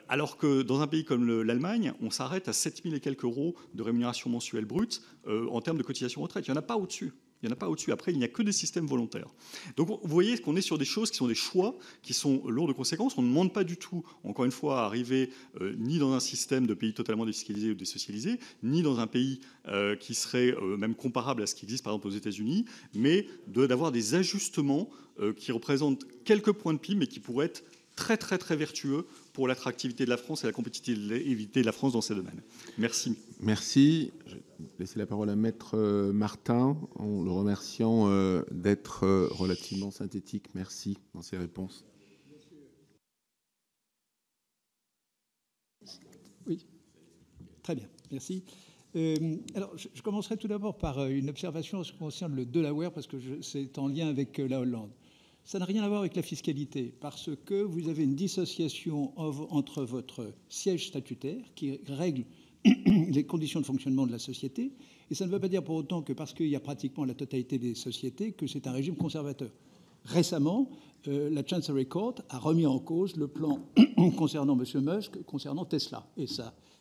[SPEAKER 5] Alors que dans un pays comme l'Allemagne, on s'arrête à 7 000 et quelques euros de rémunération mensuelle brute en termes de cotisation retraite. Il n'y en a pas au-dessus. Il n'y en a pas au-dessus. Après, il n'y a que des systèmes volontaires. Donc, vous voyez qu'on est sur des choses qui sont des choix, qui sont lourds de conséquences. On ne demande pas du tout, encore une fois, à arriver ni dans un système de pays totalement défiscalisé ou désocialisé, ni dans un pays qui serait même comparable à ce qui existe, par exemple, aux États-Unis, mais d'avoir des ajustements qui représentent quelques points de PIB, mais qui pourraient être très, très, très vertueux pour l'attractivité de la France et la compétitivité de la France dans ces domaines. Merci.
[SPEAKER 3] Merci. Je vais laisser la parole à Maître Martin, en le remerciant d'être relativement synthétique. Merci dans ses réponses.
[SPEAKER 4] Oui, très bien, merci. Alors, je commencerai tout d'abord par une observation en ce qui concerne le Delaware, parce que c'est en lien avec la Hollande. Ça n'a rien à voir avec la fiscalité, parce que vous avez une dissociation entre votre siège statutaire, qui règle les conditions de fonctionnement de la société, et ça ne veut pas dire pour autant que parce qu'il y a pratiquement la totalité des sociétés, que c'est un régime conservateur. Récemment, la Chancery Court a remis en cause le plan concernant M. Musk, concernant Tesla.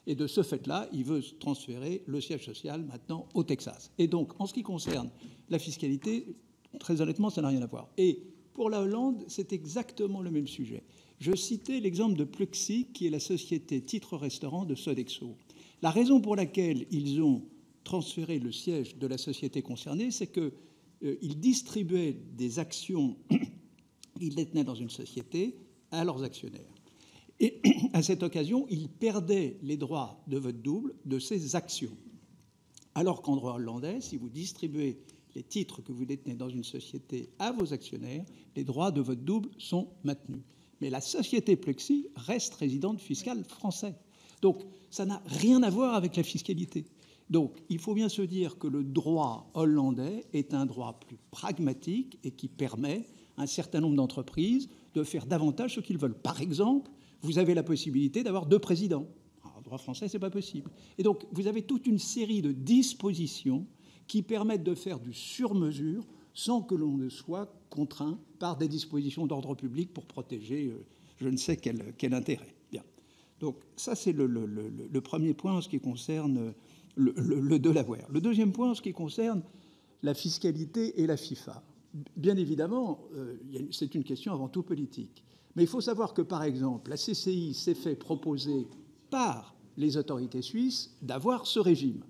[SPEAKER 4] Et de ce fait-là, il veut transférer le siège social maintenant au Texas. Et donc, en ce qui concerne la fiscalité, très honnêtement, ça n'a rien à voir. Et pour la Hollande, c'est exactement le même sujet. Je citais l'exemple de Pluxee, qui est la société titre-restaurant de Sodexo. La raison pour laquelle ils ont transféré le siège de la société concernée, c'est qu'ils distribuaient des actions qu'ils détenaient dans une société à leurs actionnaires. Et à cette occasion, il perdait les droits de vote double de ses actions. Alors qu'en droit hollandais, si vous distribuez les titres que vous détenez dans une société à vos actionnaires, les droits de vote double sont maintenus. Mais la société Pluxee reste résidente fiscale française. Donc, ça n'a rien à voir avec la fiscalité. Donc, il faut bien se dire que le droit hollandais est un droit plus pragmatique et qui permet à un certain nombre d'entreprises de faire davantage ce qu'ils veulent. Par exemple, vous avez la possibilité d'avoir 2 présidents. En droit français, ce n'est pas possible. Et donc, vous avez toute une série de dispositions qui permettent de faire du sur-mesure sans que l'on ne soit contraint par des dispositions d'ordre public pour protéger je ne sais quel intérêt. Bien. Donc, ça, c'est le premier point en ce qui concerne le Delaware. Le deuxième point en ce qui concerne la fiscalité et la FIFA. Bien évidemment, c'est une question avant tout politique. Mais il faut savoir que, par exemple, la CCI s'est fait proposer par les autorités suisses d'avoir ce régime.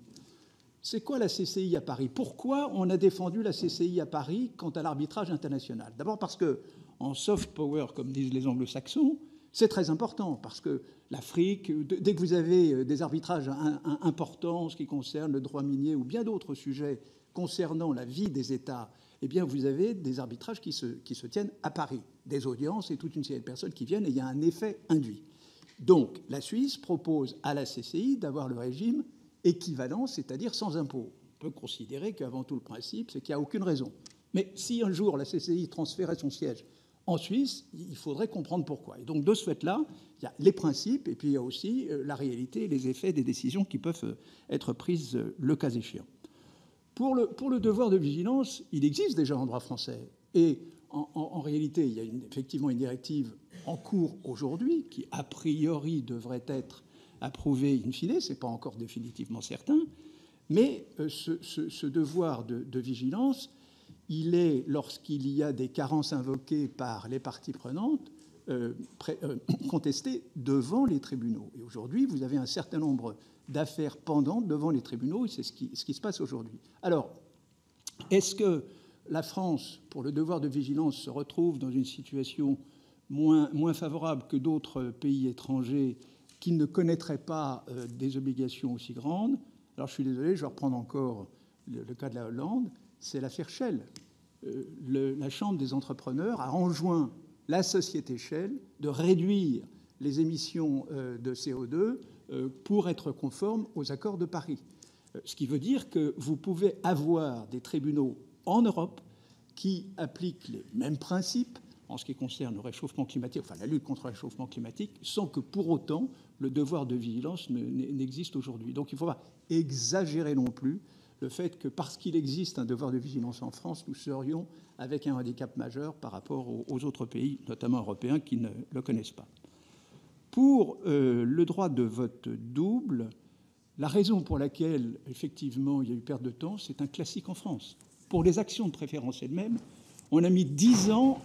[SPEAKER 4] C'est quoi la CCI à Paris? Pourquoi on a défendu la CCI à Paris quant à l'arbitrage international? D'abord parce que, en soft power, comme disent les anglo-saxons, c'est très important, parce que l'Afrique, dès que vous avez des arbitrages importants en ce qui concerne le droit minier ou bien d'autres sujets concernant la vie des États, eh bien, vous avez des arbitrages qui se tiennent à Paris, des audiences et toute une série de personnes qui viennent, et il y a un effet induit. Donc, la Suisse propose à la CCI d'avoir le régime équivalent, c'est-à-dire sans impôt. On peut considérer qu'avant tout, le principe, c'est qu'il n'y a aucune raison. Mais si un jour la CCI transférait son siège en Suisse, il faudrait comprendre pourquoi. Et donc, de ce fait-là, il y a les principes et puis il y a aussi la réalité et les effets des décisions qui peuvent être prises le cas échéant. Pour le devoir de vigilance, il existe déjà en droit français. Et en réalité, il y a effectivement une directive en cours aujourd'hui qui, a priori, devrait être approuvée in fine. Ce n'est pas encore définitivement certain. Mais ce devoir de vigilance, il est, lorsqu'il y a des carences invoquées par les parties prenantes, contesté devant les tribunaux. Et aujourd'hui, vous avez un certain nombre d'affaires pendantes devant les tribunaux, et c'est ce qui se passe aujourd'hui. Alors, est-ce que la France, pour le devoir de vigilance, se retrouve dans une situation moins favorable que d'autres pays étrangers qui ne connaîtraient pas des obligations aussi grandes? Alors, je suis désolé, je vais reprendre encore le cas de la Hollande. C'est l'affaire Shell. La Chambre des entrepreneurs a enjoint la société Shell de réduire les émissions de CO2 pour être conforme aux accords de Paris. Ce qui veut dire que vous pouvez avoir des tribunaux en Europe qui appliquent les mêmes principes en ce qui concerne le réchauffement climatique, enfin la lutte contre le réchauffement climatique, sans que pour autant le devoir de vigilance n'existe aujourd'hui. Donc il ne faut pas exagérer non plus le fait que parce qu'il existe un devoir de vigilance en France, nous serions avec un handicap majeur par rapport aux autres pays, notamment européens, qui ne le connaissent pas. Pour le droit de vote double, la raison pour laquelle, effectivement, il y a eu perte de temps, c'est un classique en France. Pour les actions de préférence elles-mêmes, on a mis 10 ans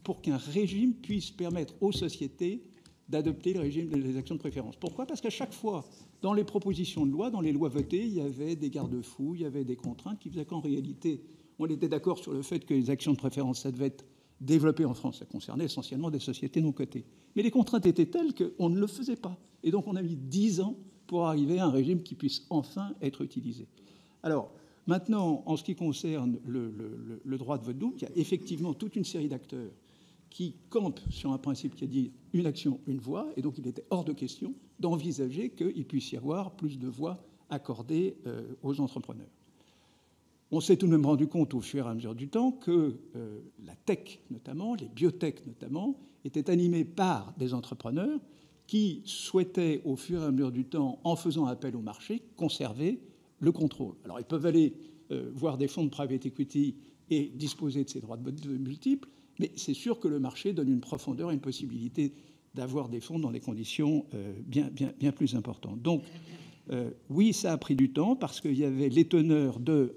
[SPEAKER 4] pour qu'un régime puisse permettre aux sociétés d'adopter le régime des actions de préférence. Pourquoi? Parce qu'à chaque fois, dans les propositions de loi, dans les lois votées, il y avait des garde-fous, il y avait des contraintes qui faisaient qu'en réalité, on était d'accord sur le fait que les actions de préférence, ça devait être développé en France. Ça concernait essentiellement des sociétés non cotées. Mais les contraintes étaient telles qu'on ne le faisait pas. Et donc, on a mis 10 ans pour arriver à un régime qui puisse enfin être utilisé. Alors, maintenant, en ce qui concerne le droit de vote double, il y a effectivement toute une série d'acteurs qui campent sur un principe qui a dit une action, une voix, et donc il était hors de question d'envisager qu'il puisse y avoir plus de voix accordées aux entrepreneurs. On s'est tout de même rendu compte au fur et à mesure du temps que la tech, notamment, les biotech notamment, étaient animées par des entrepreneurs qui souhaitaient, au fur et à mesure du temps, en faisant appel au marché, conserver le contrôle. Alors, ils peuvent aller voir des fonds de private equity et disposer de ces droits de vote multiples, mais c'est sûr que le marché donne une profondeur et une possibilité d'avoir des fonds dans des conditions bien plus importantes. Donc, oui, ça a pris du temps parce qu'il y avait les teneurs de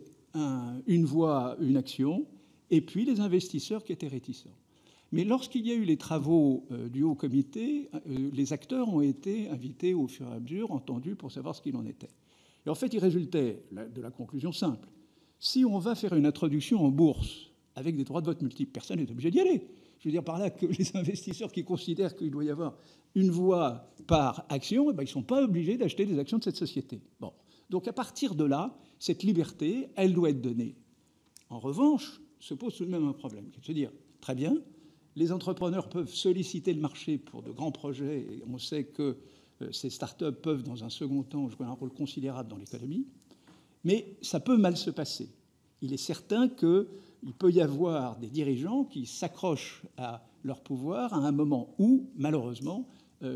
[SPEAKER 4] une voix, une action, et puis les investisseurs qui étaient réticents. Mais lorsqu'il y a eu les travaux du Haut Comité, les acteurs ont été invités au fur et à mesure, entendus pour savoir ce qu'il en était. Et en fait, il résultait de la conclusion simple. Si on va faire une introduction en bourse avec des droits de vote multiples, personne n'est obligé d'y aller. Je veux dire par là que les investisseurs qui considèrent qu'il doit y avoir une voix par action, eh bien, ils ne sont pas obligés d'acheter des actions de cette société. Bon. Donc à partir de là, cette liberté, elle doit être donnée. En revanche, se pose tout de même un problème, c'est de se dire, très bien, les entrepreneurs peuvent solliciter le marché pour de grands projets, et on sait que ces startups peuvent, dans un second temps, jouer un rôle considérable dans l'économie, mais ça peut mal se passer. Il est certain qu'il peut y avoir des dirigeants qui s'accrochent à leur pouvoir à un moment où, malheureusement,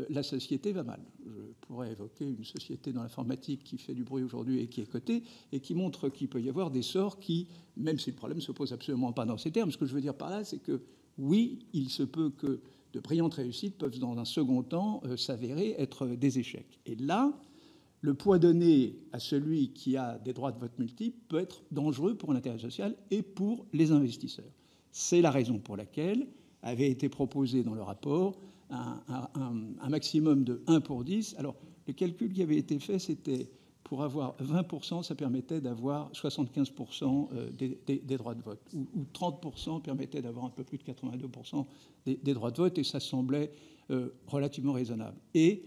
[SPEAKER 4] la société va mal. Je pourrais évoquer une société dans l'informatique qui fait du bruit aujourd'hui et qui est cotée et qui montre qu'il peut y avoir des sorts qui, même si le problème ne se pose absolument pas dans ces termes, ce que je veux dire par là, c'est que oui, il se peut que de brillantes réussites peuvent, dans un second temps, s'avérer être des échecs. Et là, le poids donné à celui qui a des droits de vote multiples peut être dangereux pour l'intérêt social et pour les investisseurs. C'est la raison pour laquelle avait été proposé dans le rapport un maximum de 1 pour 10. Alors, le calcul qui avait été fait, c'était pour avoir 20%, ça permettait d'avoir 75% des droits de vote, ou 30% permettait d'avoir un peu plus de 82% des droits de vote, et ça semblait relativement raisonnable. Et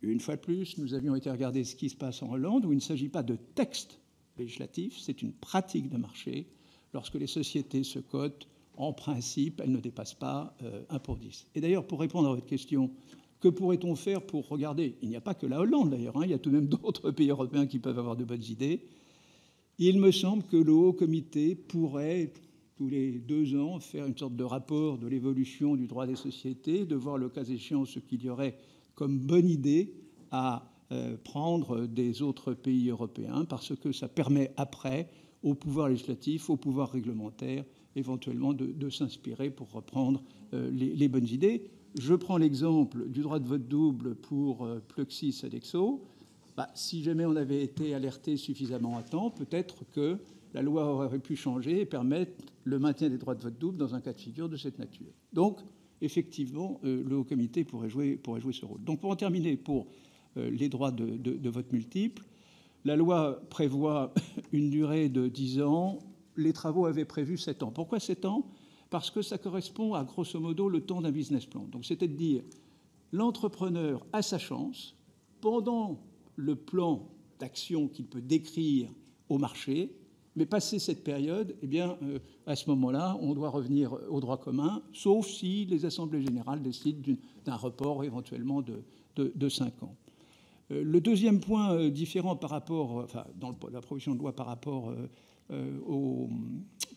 [SPEAKER 4] une fois de plus, nous avions été regarder ce qui se passe en Hollande, où il ne s'agit pas de texte législatif, c'est une pratique de marché. Lorsque les sociétés se cotent, en principe, elles ne dépassent pas 1 pour 10. Et d'ailleurs, pour répondre à votre question, que pourrait-on faire pour regarder? Il n'y a pas que la Hollande, d'ailleurs, hein, il y a tout de même d'autres pays européens qui peuvent avoir de bonnes idées. Il me semble que le Haut Comité pourrait, tous les 2 ans, faire une sorte de rapport de l'évolution du droit des sociétés, de voir le cas échéant ce qu'il y aurait comme bonne idée à prendre des autres pays européens, parce que ça permet après au pouvoir législatif, au pouvoir réglementaire, éventuellement de s'inspirer pour reprendre les bonnes idées. Je prends l'exemple du droit de vote double pour Pluxee Sodexo. Si jamais on avait été alerté suffisamment à temps, peut-être que la loi aurait pu changer et permettre le maintien des droits de vote double dans un cas de figure de cette nature. Donc, effectivement, le Haut Comité pourrait jouer ce rôle. Donc, pour en terminer, pour les droits de vote multiples, la loi prévoit une durée de 10 ans. Les travaux avaient prévu 7 ans. Pourquoi 7 ans? Parce que ça correspond à, grosso modo, le temps d'un business plan. Donc, c'était de dire, l'entrepreneur a sa chance, pendant le plan d'action qu'il peut décrire au marché, mais passé cette période, eh bien, à ce moment-là, on doit revenir au droit commun, sauf si les assemblées générales décident d'un report éventuellement de 5 ans. Le deuxième point différent par rapport, dans la proposition de loi par rapport au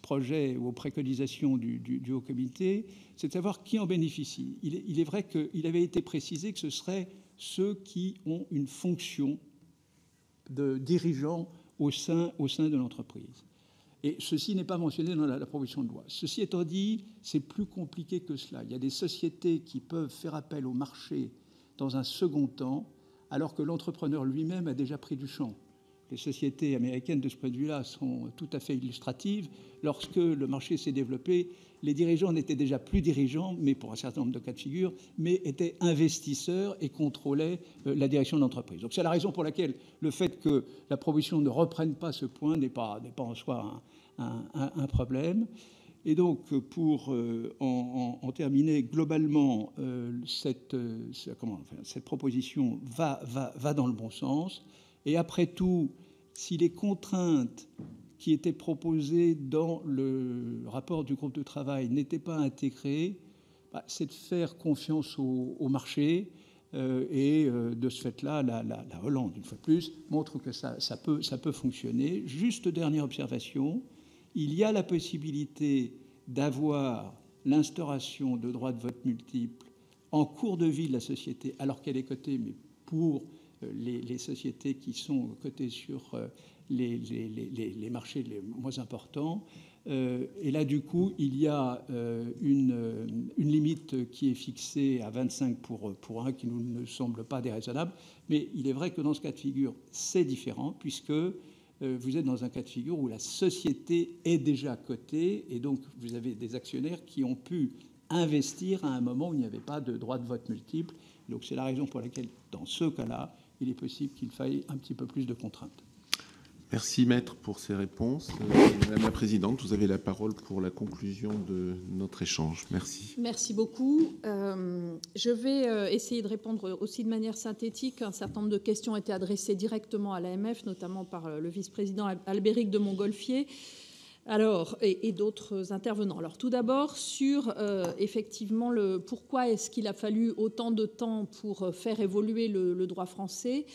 [SPEAKER 4] projet ou aux préconisations du Haut Comité, c'est de savoir qui en bénéficie. Il est vrai qu'il avait été précisé que ce seraient ceux qui ont une fonction de dirigeant au sein de l'entreprise. Et ceci n'est pas mentionné dans la proposition de loi. Ceci étant dit, c'est plus compliqué que cela. Il y a des sociétés qui peuvent faire appel au marché dans un second temps, alors que l'entrepreneur lui-même a déjà pris du champ. Les sociétés américaines, de ce point de vue-là, sont tout à fait illustratives. Lorsque le marché s'est développé, les dirigeants n'étaient déjà plus dirigeants, mais pour un certain nombre de cas de figure, mais étaient investisseurs et contrôlaient la direction de l'entreprise. Donc c'est la raison pour laquelle le fait que la proposition ne reprenne pas ce point n'est pas en soi un problème. Et donc, pour en terminer, globalement, cette proposition va dans le bon sens. Et après tout, si les contraintes qui étaient proposées dans le rapport du groupe de travail n'étaient pas intégrées, c'est de faire confiance au marché. Et de ce fait-là, la Hollande, une fois de plus, montre que ça peut fonctionner. Juste dernière observation, il y a la possibilité d'avoir l'instauration de droits de vote multiples en cours de vie de la société, alors qu'elle est cotée, mais pour les sociétés qui sont cotées sur les marchés les moins importants. Et là, du coup, il y a une limite qui est fixée à 25 pour 1, qui nous ne semble pas déraisonnable. Mais il est vrai que dans ce cas de figure, c'est différent, puisque vous êtes dans un cas de figure où la société est déjà cotée, et donc vous avez des actionnaires qui ont pu investir à un moment où il n'y avait pas de droit de vote multiple. Donc c'est la raison pour laquelle, dans ce cas-là, il est possible qu'il faille un petit peu plus de contraintes.
[SPEAKER 3] Merci, Maître, pour ces réponses. Madame la Présidente, vous avez la parole pour la conclusion de notre échange. Merci.
[SPEAKER 2] Merci beaucoup. Je vais essayer de répondre aussi de manière synthétique. Un certain nombre de questions ont été adressées directement à l'AMF, notamment par le vice-président Albéric de Montgolfier. Alors, et d'autres intervenants. Alors, tout d'abord, sur effectivement pourquoi est-ce qu'il a fallu autant de temps pour faire évoluer le droit français.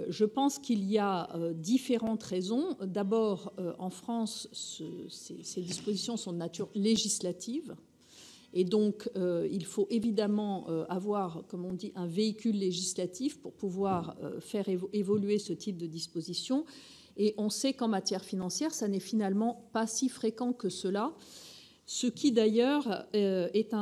[SPEAKER 2] Je pense qu'il y a différentes raisons. D'abord, en France, ces dispositions sont de nature législative. Et donc, il faut évidemment avoir, comme on dit, un véhicule législatif pour pouvoir faire évoluer ce type de dispositions. Et on sait qu'en matière financière, ça n'est finalement pas si fréquent que cela, ce qui d'ailleurs est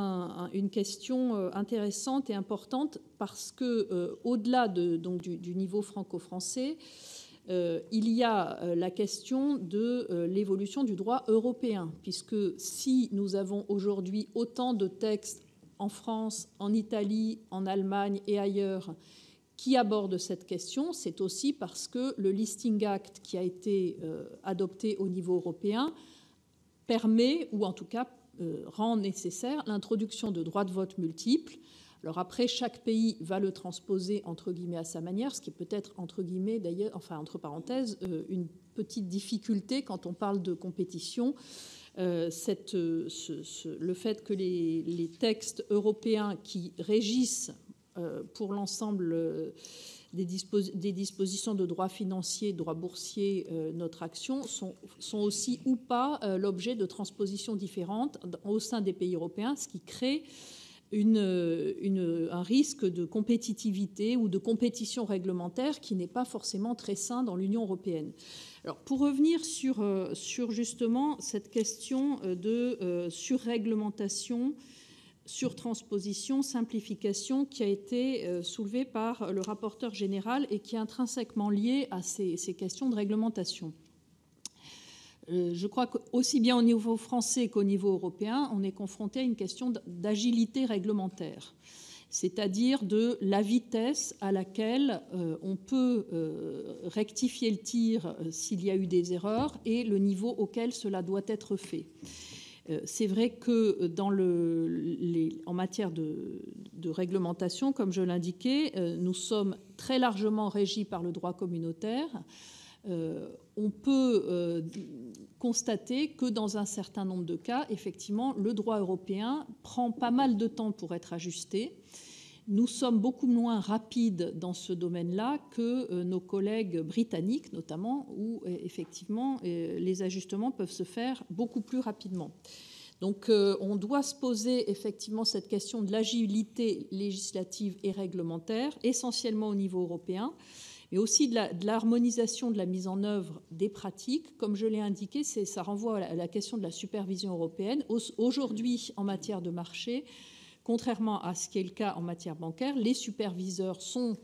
[SPEAKER 2] une question intéressante et importante parce que au-delà du niveau franco-français, il y a la question de l'évolution du droit européen, puisque si nous avons aujourd'hui autant de textes en France, en Italie, en Allemagne et ailleurs qui aborde cette question, c'est aussi parce que le Listing Act qui a été adopté au niveau européen permet, ou en tout cas rend nécessaire, l'introduction de droits de vote multiples. Alors après, chaque pays va le transposer, entre guillemets, à sa manière, ce qui est peut-être, entre guillemets, d'ailleurs, enfin, entre parenthèses, une petite difficulté quand on parle de compétition. Le fait que les textes européens qui régissent pour l'ensemble des dispositions de droit financier, droit boursier, notre action, sont aussi ou pas l'objet de transpositions différentes au sein des pays européens, ce qui crée un risque de compétitivité ou de compétition réglementaire qui n'est pas forcément très sain dans l'Union européenne. Alors, pour revenir sur justement cette question de surréglementation, surtransposition, simplification qui a été soulevée par le rapporteur général et qui est intrinsèquement liée à ces questions de réglementation. Je crois qu'aussi bien au niveau français qu'au niveau européen, on est confronté à une question d'agilité réglementaire, c'est-à-dire de la vitesse à laquelle on peut rectifier le tir s'il y a eu des erreurs et le niveau auquel cela doit être fait. C'est vrai que en matière de réglementation, comme je l'indiquais, nous sommes très largement régis par le droit communautaire. On peut constater que dans un certain nombre de cas, effectivement, le droit européen prend pas mal de temps pour être ajusté. Nous sommes beaucoup moins rapides dans ce domaine-là que nos collègues britanniques, notamment, où effectivement les ajustements peuvent se faire beaucoup plus rapidement. Donc on doit se poser effectivement cette question de l'agilité législative et réglementaire, essentiellement au niveau européen, mais aussi de l'harmonisation de la mise en œuvre des pratiques. Comme je l'ai indiqué, ça renvoie à la question de la supervision européenne. Aujourd'hui, en matière de marché, contrairement à ce qui est le cas en matière bancaire, les superviseurs sont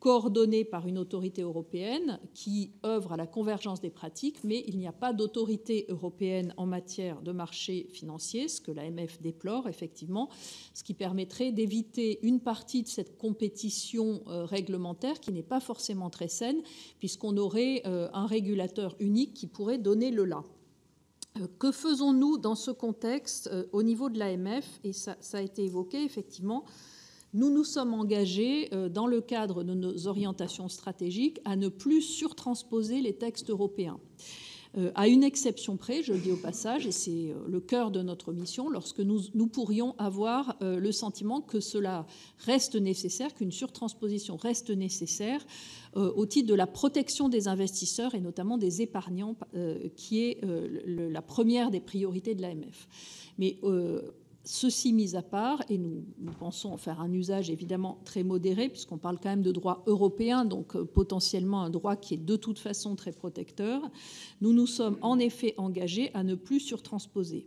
[SPEAKER 2] coordonnés par une autorité européenne qui œuvre à la convergence des pratiques, mais il n'y a pas d'autorité européenne en matière de marché financier, ce que l'AMF déplore effectivement, ce qui permettrait d'éviter une partie de cette compétition réglementaire qui n'est pas forcément très saine, puisqu'on aurait un régulateur unique qui pourrait donner le là. Que faisons-nous dans ce contexte au niveau de l'AMF? Et ça a été évoqué, effectivement. Nous nous sommes engagés, dans le cadre de nos orientations stratégiques, à ne plus surtransposer les textes européens. À une exception près, je le dis au passage, et c'est le cœur de notre mission, lorsque nous pourrions avoir le sentiment que cela reste nécessaire, qu'une surtransposition reste nécessaire au titre de la protection des investisseurs et notamment des épargnants, qui est la première des priorités de l'AMF. Mais ceci mis à part, et nous pensons en faire un usage évidemment très modéré, puisqu'on parle quand même de droit européen, donc potentiellement un droit qui est de toute façon très protecteur, nous nous sommes en effet engagés à ne plus surtransposer.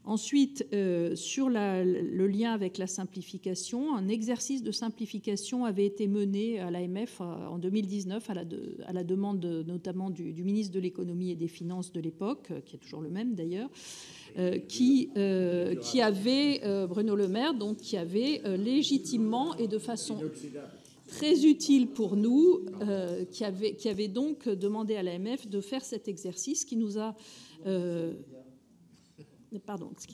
[SPEAKER 2] Ensuite, sur le lien avec la simplification, un exercice de simplification avait été mené à l'AMF en 2019 à la demande notamment du ministre de l'économie et des finances de l'époque, qui est toujours le même d'ailleurs, qui avait Bruno Le Maire, donc qui avait légitimement et de façon très utile pour nous, qui avait donc demandé à l'AMF de faire cet exercice qui nous a... ce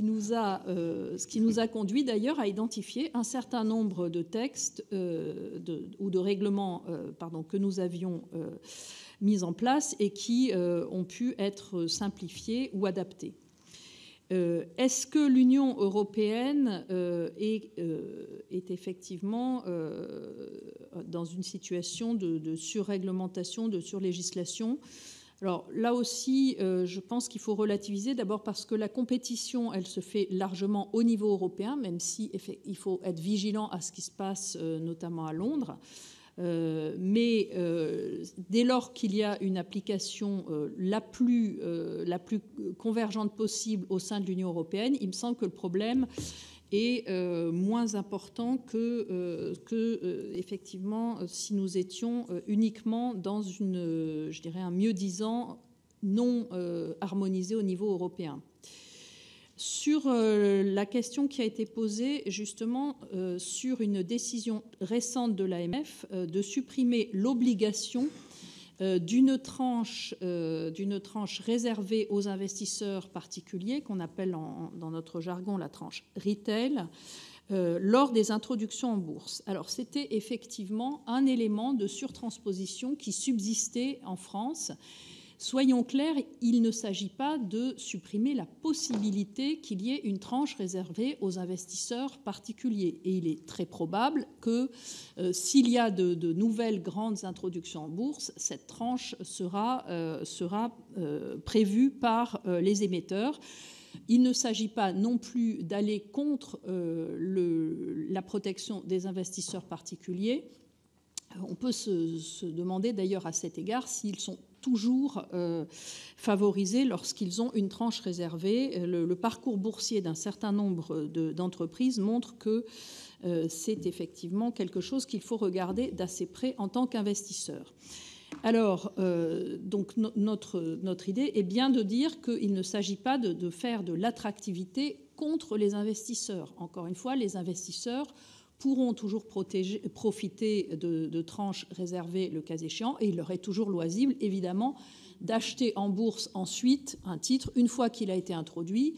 [SPEAKER 2] qui nous a conduit d'ailleurs à identifier un certain nombre de textes ou de règlements que nous avions mis en place et qui ont pu être simplifiés ou adaptés. Est-ce que l'Union européenne est effectivement dans une situation de surréglementation, de surlégislation ? Alors là aussi, je pense qu'il faut relativiser, d'abord parce que la compétition, elle se fait largement au niveau européen, même si il faut être vigilant à ce qui se passe, notamment à Londres. Mais dès lors qu'il y a une application la plus convergente possible au sein de l'Union européenne, il me semble que le problème est moins important que effectivement, si nous étions uniquement dans un mieux-disant non harmonisé au niveau européen. Sur la question qui a été posée justement sur une décision récente de l'AMF de supprimer l'obligation d'une tranche réservée aux investisseurs particuliers, qu'on appelle dans notre jargon la tranche retail, lors des introductions en bourse. Alors c'était effectivement un élément de surtransposition qui subsistait en France. Soyons clairs, il ne s'agit pas de supprimer la possibilité qu'il y ait une tranche réservée aux investisseurs particuliers. Et il est très probable que s'il y a de nouvelles grandes introductions en bourse, cette tranche sera prévue par les émetteurs. Il ne s'agit pas non plus d'aller contre la protection des investisseurs particuliers. On peut se demander d'ailleurs à cet égard s'ils sont toujours favorisés lorsqu'ils ont une tranche réservée. Le parcours boursier d'un certain nombre d'entreprises montre que c'est effectivement quelque chose qu'il faut regarder d'assez près en tant qu'investisseur. Alors, donc notre idée est bien de dire qu'il ne s'agit pas de faire de l'attractivité contre les investisseurs. Encore une fois, les investisseurs pourront toujours profiter de tranches réservées le cas échéant, et il leur est toujours loisible, évidemment, d'acheter en bourse ensuite un titre une fois qu'il a été introduit,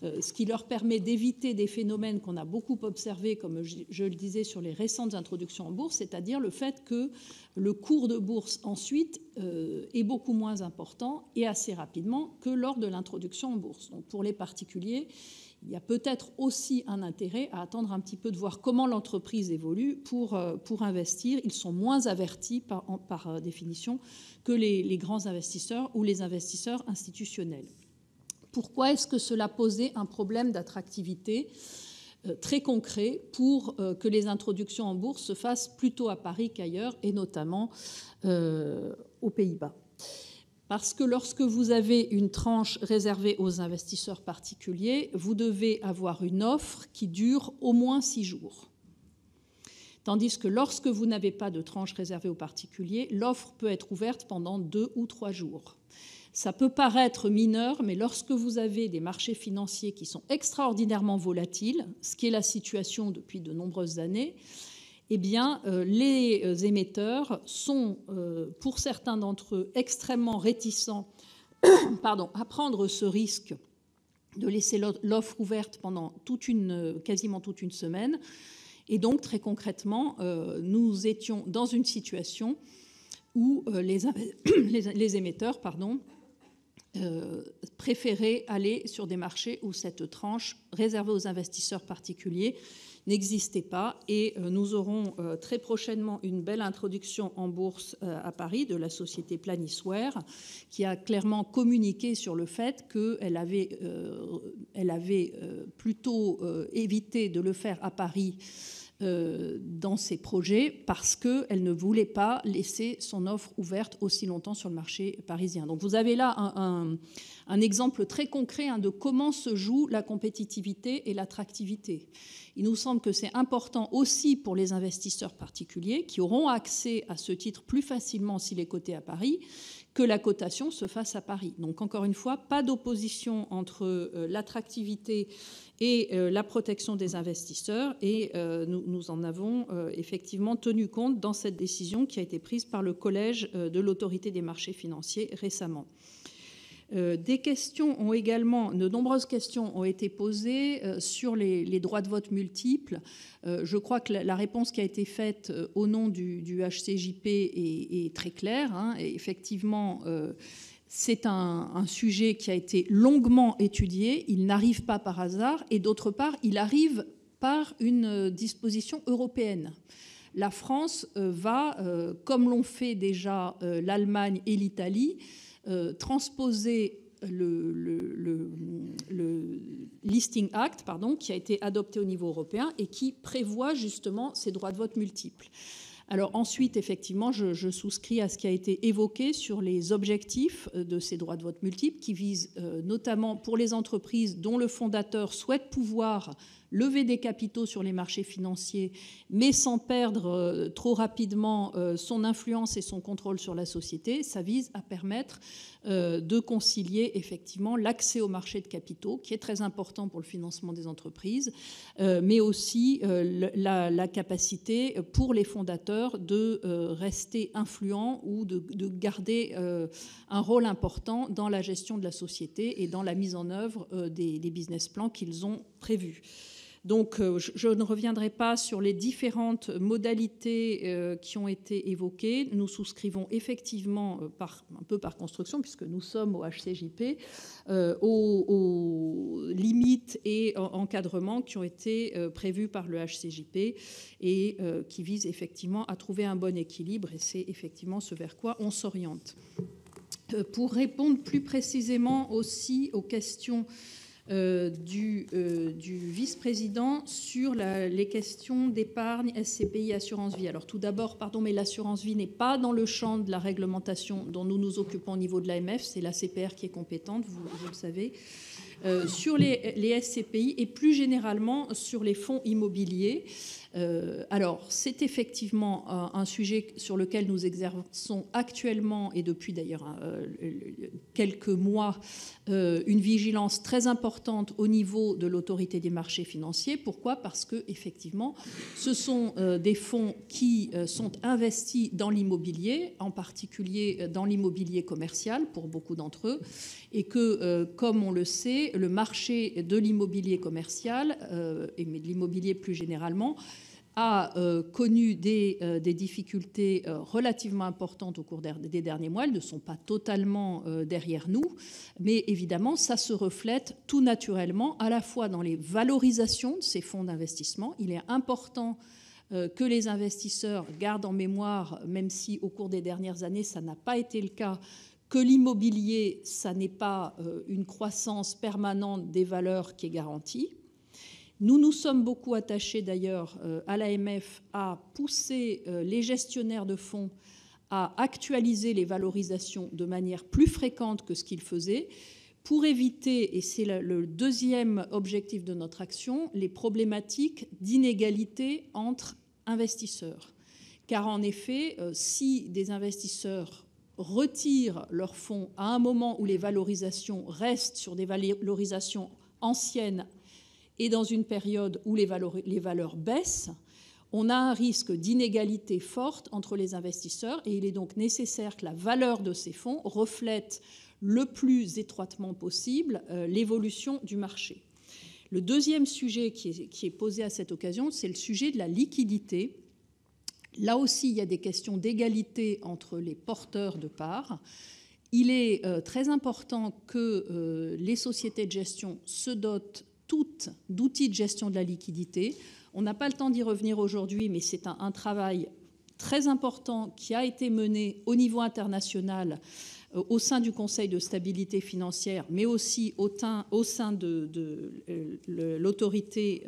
[SPEAKER 2] ce qui leur permet d'éviter des phénomènes qu'on a beaucoup observés, comme je le disais, sur les récentes introductions en bourse, c'est-à-dire le fait que le cours de bourse ensuite est beaucoup moins important et assez rapidement que lors de l'introduction en bourse. Donc pour les particuliers, il y a peut-être aussi un intérêt à attendre un petit peu de voir comment l'entreprise évolue pour investir. Ils sont moins avertis par définition que les grands investisseurs ou les investisseurs institutionnels. Pourquoi est-ce que cela posait un problème d'attractivité très concret pour que les introductions en bourse se fassent plutôt à Paris qu'ailleurs, et notamment aux Pays-Bas ? Parce que lorsque vous avez une tranche réservée aux investisseurs particuliers, vous devez avoir une offre qui dure au moins 6 jours. Tandis que lorsque vous n'avez pas de tranche réservée aux particuliers, l'offre peut être ouverte pendant 2 ou 3 jours. Ça peut paraître mineur, mais lorsque vous avez des marchés financiers qui sont extraordinairement volatiles, ce qui est la situation depuis de nombreuses années, eh bien, les émetteurs sont, pour certains d'entre eux, extrêmement réticents à prendre ce risque de laisser l'offre ouverte pendant quasiment toute une semaine. Et donc, très concrètement, nous étions dans une situation où les émetteurs préféraient aller sur des marchés où cette tranche réservée aux investisseurs particuliers n'existait pas, et nous aurons très prochainement une belle introduction en bourse à Paris de la société Planisware, qui a clairement communiqué sur le fait qu'elle avait plutôt évité de le faire à Paris dans ses projets parce qu'elle ne voulait pas laisser son offre ouverte aussi longtemps sur le marché parisien. Donc vous avez là un exemple très concret de comment se joue la compétitivité et l'attractivité. Il nous semble que c'est important aussi pour les investisseurs particuliers qui auront accès à ce titre plus facilement s'il est coté à Paris, que la cotation se fasse à Paris. Donc, encore une fois, pas d'opposition entre l'attractivité et la protection des investisseurs. Et nous en avons effectivement tenu compte dans cette décision qui a été prise par le Collège de l'autorité des marchés financiers récemment. De nombreuses questions ont été posées sur les droits de vote multiples. Je crois que la réponse qui a été faite au nom du HCJP est très claire. Et effectivement, c'est un sujet qui a été longuement étudié. Il n'arrive pas par hasard. Et d'autre part, il arrive par une disposition européenne. La France va, comme l'ont fait déjà l'Allemagne et l'Italie, transposer le Listing Act, qui a été adopté au niveau européen et qui prévoit justement ces droits de vote multiples. Alors ensuite, effectivement, je souscris à ce qui a été évoqué sur les objectifs de ces droits de vote multiples qui visent notamment pour les entreprises dont le fondateur souhaite pouvoir lever des capitaux sur les marchés financiers, mais sans perdre trop rapidement son influence et son contrôle sur la société. Ça vise à permettre de concilier effectivement l'accès au marché de capitaux, qui est très important pour le financement des entreprises, mais aussi la capacité pour les fondateurs de rester influents ou de garder un rôle important dans la gestion de la société et dans la mise en œuvre des business plans qu'ils ont prévus. Donc, je ne reviendrai pas sur les différentes modalités qui ont été évoquées. Nous souscrivons effectivement, un peu par construction, puisque nous sommes au HCJP, aux limites et encadrements qui ont été prévus par le HCJP et qui visent effectivement à trouver un bon équilibre. Et c'est effectivement ce vers quoi on s'oriente. Pour répondre plus précisément aussi aux questions du vice-président sur les questions d'épargne, SCPI, assurance vie. Alors tout d'abord, pardon, mais l'assurance vie n'est pas dans le champ de la réglementation dont nous nous occupons au niveau de l'AMF, c'est la CPR qui est compétente, vous le savez. Sur les SCPI et plus généralement sur les fonds immobiliers. Alors, c'est effectivement un sujet sur lequel nous exerçons actuellement et depuis d'ailleurs quelques mois une vigilance très importante au niveau de l'autorité des marchés financiers. Pourquoi ? Parce que effectivement, ce sont des fonds qui sont investis dans l'immobilier, en particulier dans l'immobilier commercial pour beaucoup d'entre eux, et que, comme on le sait, le marché de l'immobilier commercial et de l'immobilier plus généralement a connu des difficultés relativement importantes au cours des derniers mois. Elles ne sont pas totalement derrière nous, mais évidemment, ça se reflète tout naturellement à la fois dans les valorisations de ces fonds d'investissement. Il est important que les investisseurs gardent en mémoire, même si au cours des dernières années, ça n'a pas été le cas, que l'immobilier, ça n'est pas une croissance permanente des valeurs qui est garantie. Nous nous sommes beaucoup attachés d'ailleurs à l'AMF à pousser les gestionnaires de fonds à actualiser les valorisations de manière plus fréquente que ce qu'ils faisaient pour éviter, et c'est le deuxième objectif de notre action, les problématiques d'inégalité entre investisseurs. Car en effet, si des investisseurs retirent leurs fonds à un moment où les valorisations restent sur des valorisations anciennes et dans une période où les valeurs baissent, on a un risque d'inégalité forte entre les investisseurs et il est donc nécessaire que la valeur de ces fonds reflète le plus étroitement possible l'évolution du marché. Le deuxième sujet qui est posé à cette occasion, c'est le sujet de la liquidité. Là aussi, il y a des questions d'égalité entre les porteurs de parts. Il est très important que les sociétés de gestion se dotent toutes d'outils de gestion de la liquidité. On n'a pas le temps d'y revenir aujourd'hui, mais c'est un travail très important qui a été mené au niveau international au sein du Conseil de stabilité financière, mais aussi au sein de l'autorité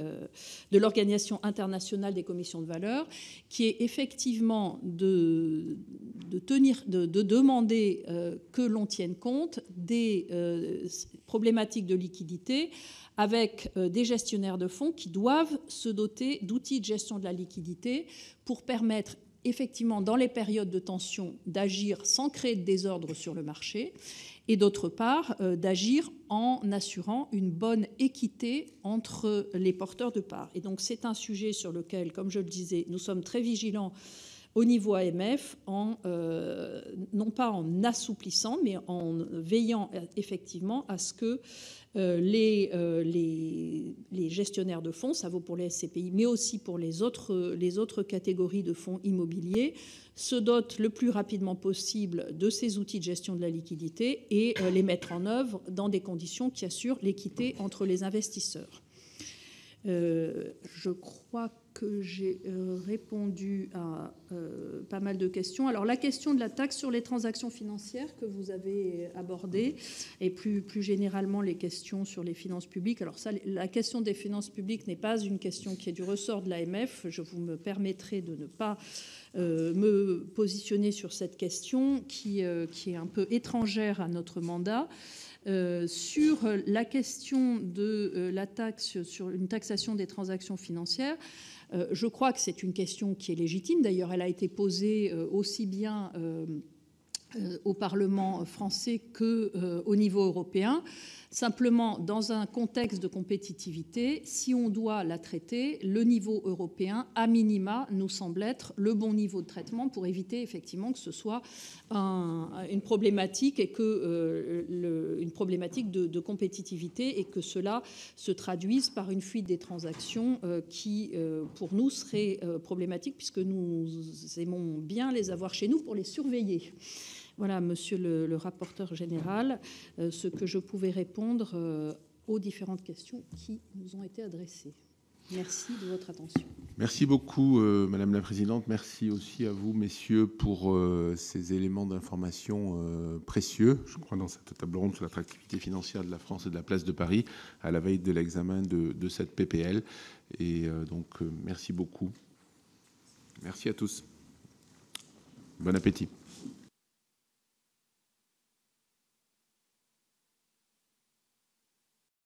[SPEAKER 2] de l'Organisation internationale des commissions de valeur, qui est effectivement de demander que l'on tienne compte des problématiques de liquidité avec des gestionnaires de fonds qui doivent se doter d'outils de gestion de la liquidité pour permettre effectivement, dans les périodes de tension, d'agir sans créer de désordre sur le marché, et d'autre part, d'agir en assurant une bonne équité entre les porteurs de parts. Et donc c'est un sujet sur lequel, comme je le disais, nous sommes très vigilants au niveau AMF, non pas en assouplissant, mais en veillant effectivement à ce que les gestionnaires de fonds, ça vaut pour les SCPI, mais aussi pour les autres catégories de fonds immobiliers, se dotent le plus rapidement possible de ces outils de gestion de la liquidité et les mettre en œuvre dans des conditions qui assurent l'équité entre les investisseurs. Je crois que j'ai répondu à pas mal de questions. Alors la question de la taxe sur les transactions financières que vous avez abordée, et plus généralement les questions sur les finances publiques. Alors ça, la question des finances publiques n'est pas une question qui est du ressort de l'AMF. Je vous me permettrai de ne pas me positionner sur cette question qui est un peu étrangère à notre mandat. Sur la question de la taxe, sur une taxation des transactions financières, je crois que c'est une question qui est légitime. D'ailleurs, elle a été posée aussi bien au Parlement français qu'au niveau européen. Simplement, dans un contexte de compétitivité, si on doit la traiter, le niveau européen, à minima, nous semble être le bon niveau de traitement pour éviter effectivement que ce soit une problématique et une problématique de compétitivité et que cela se traduise par une fuite des transactions qui, pour nous, serait problématique puisque nous aimons bien les avoir chez nous pour les surveiller. Voilà, monsieur le rapporteur général, ce que je pouvais répondre aux différentes questions qui nous ont été adressées. Merci de votre attention.
[SPEAKER 3] Merci beaucoup, Madame la Présidente. Merci aussi à vous, messieurs, pour ces éléments d'information précieux, je crois, dans cette table ronde sur l'attractivité financière de la France et de la place de Paris, à la veille de l'examen de cette PPL. Et donc, merci beaucoup. Merci à tous. Bon appétit.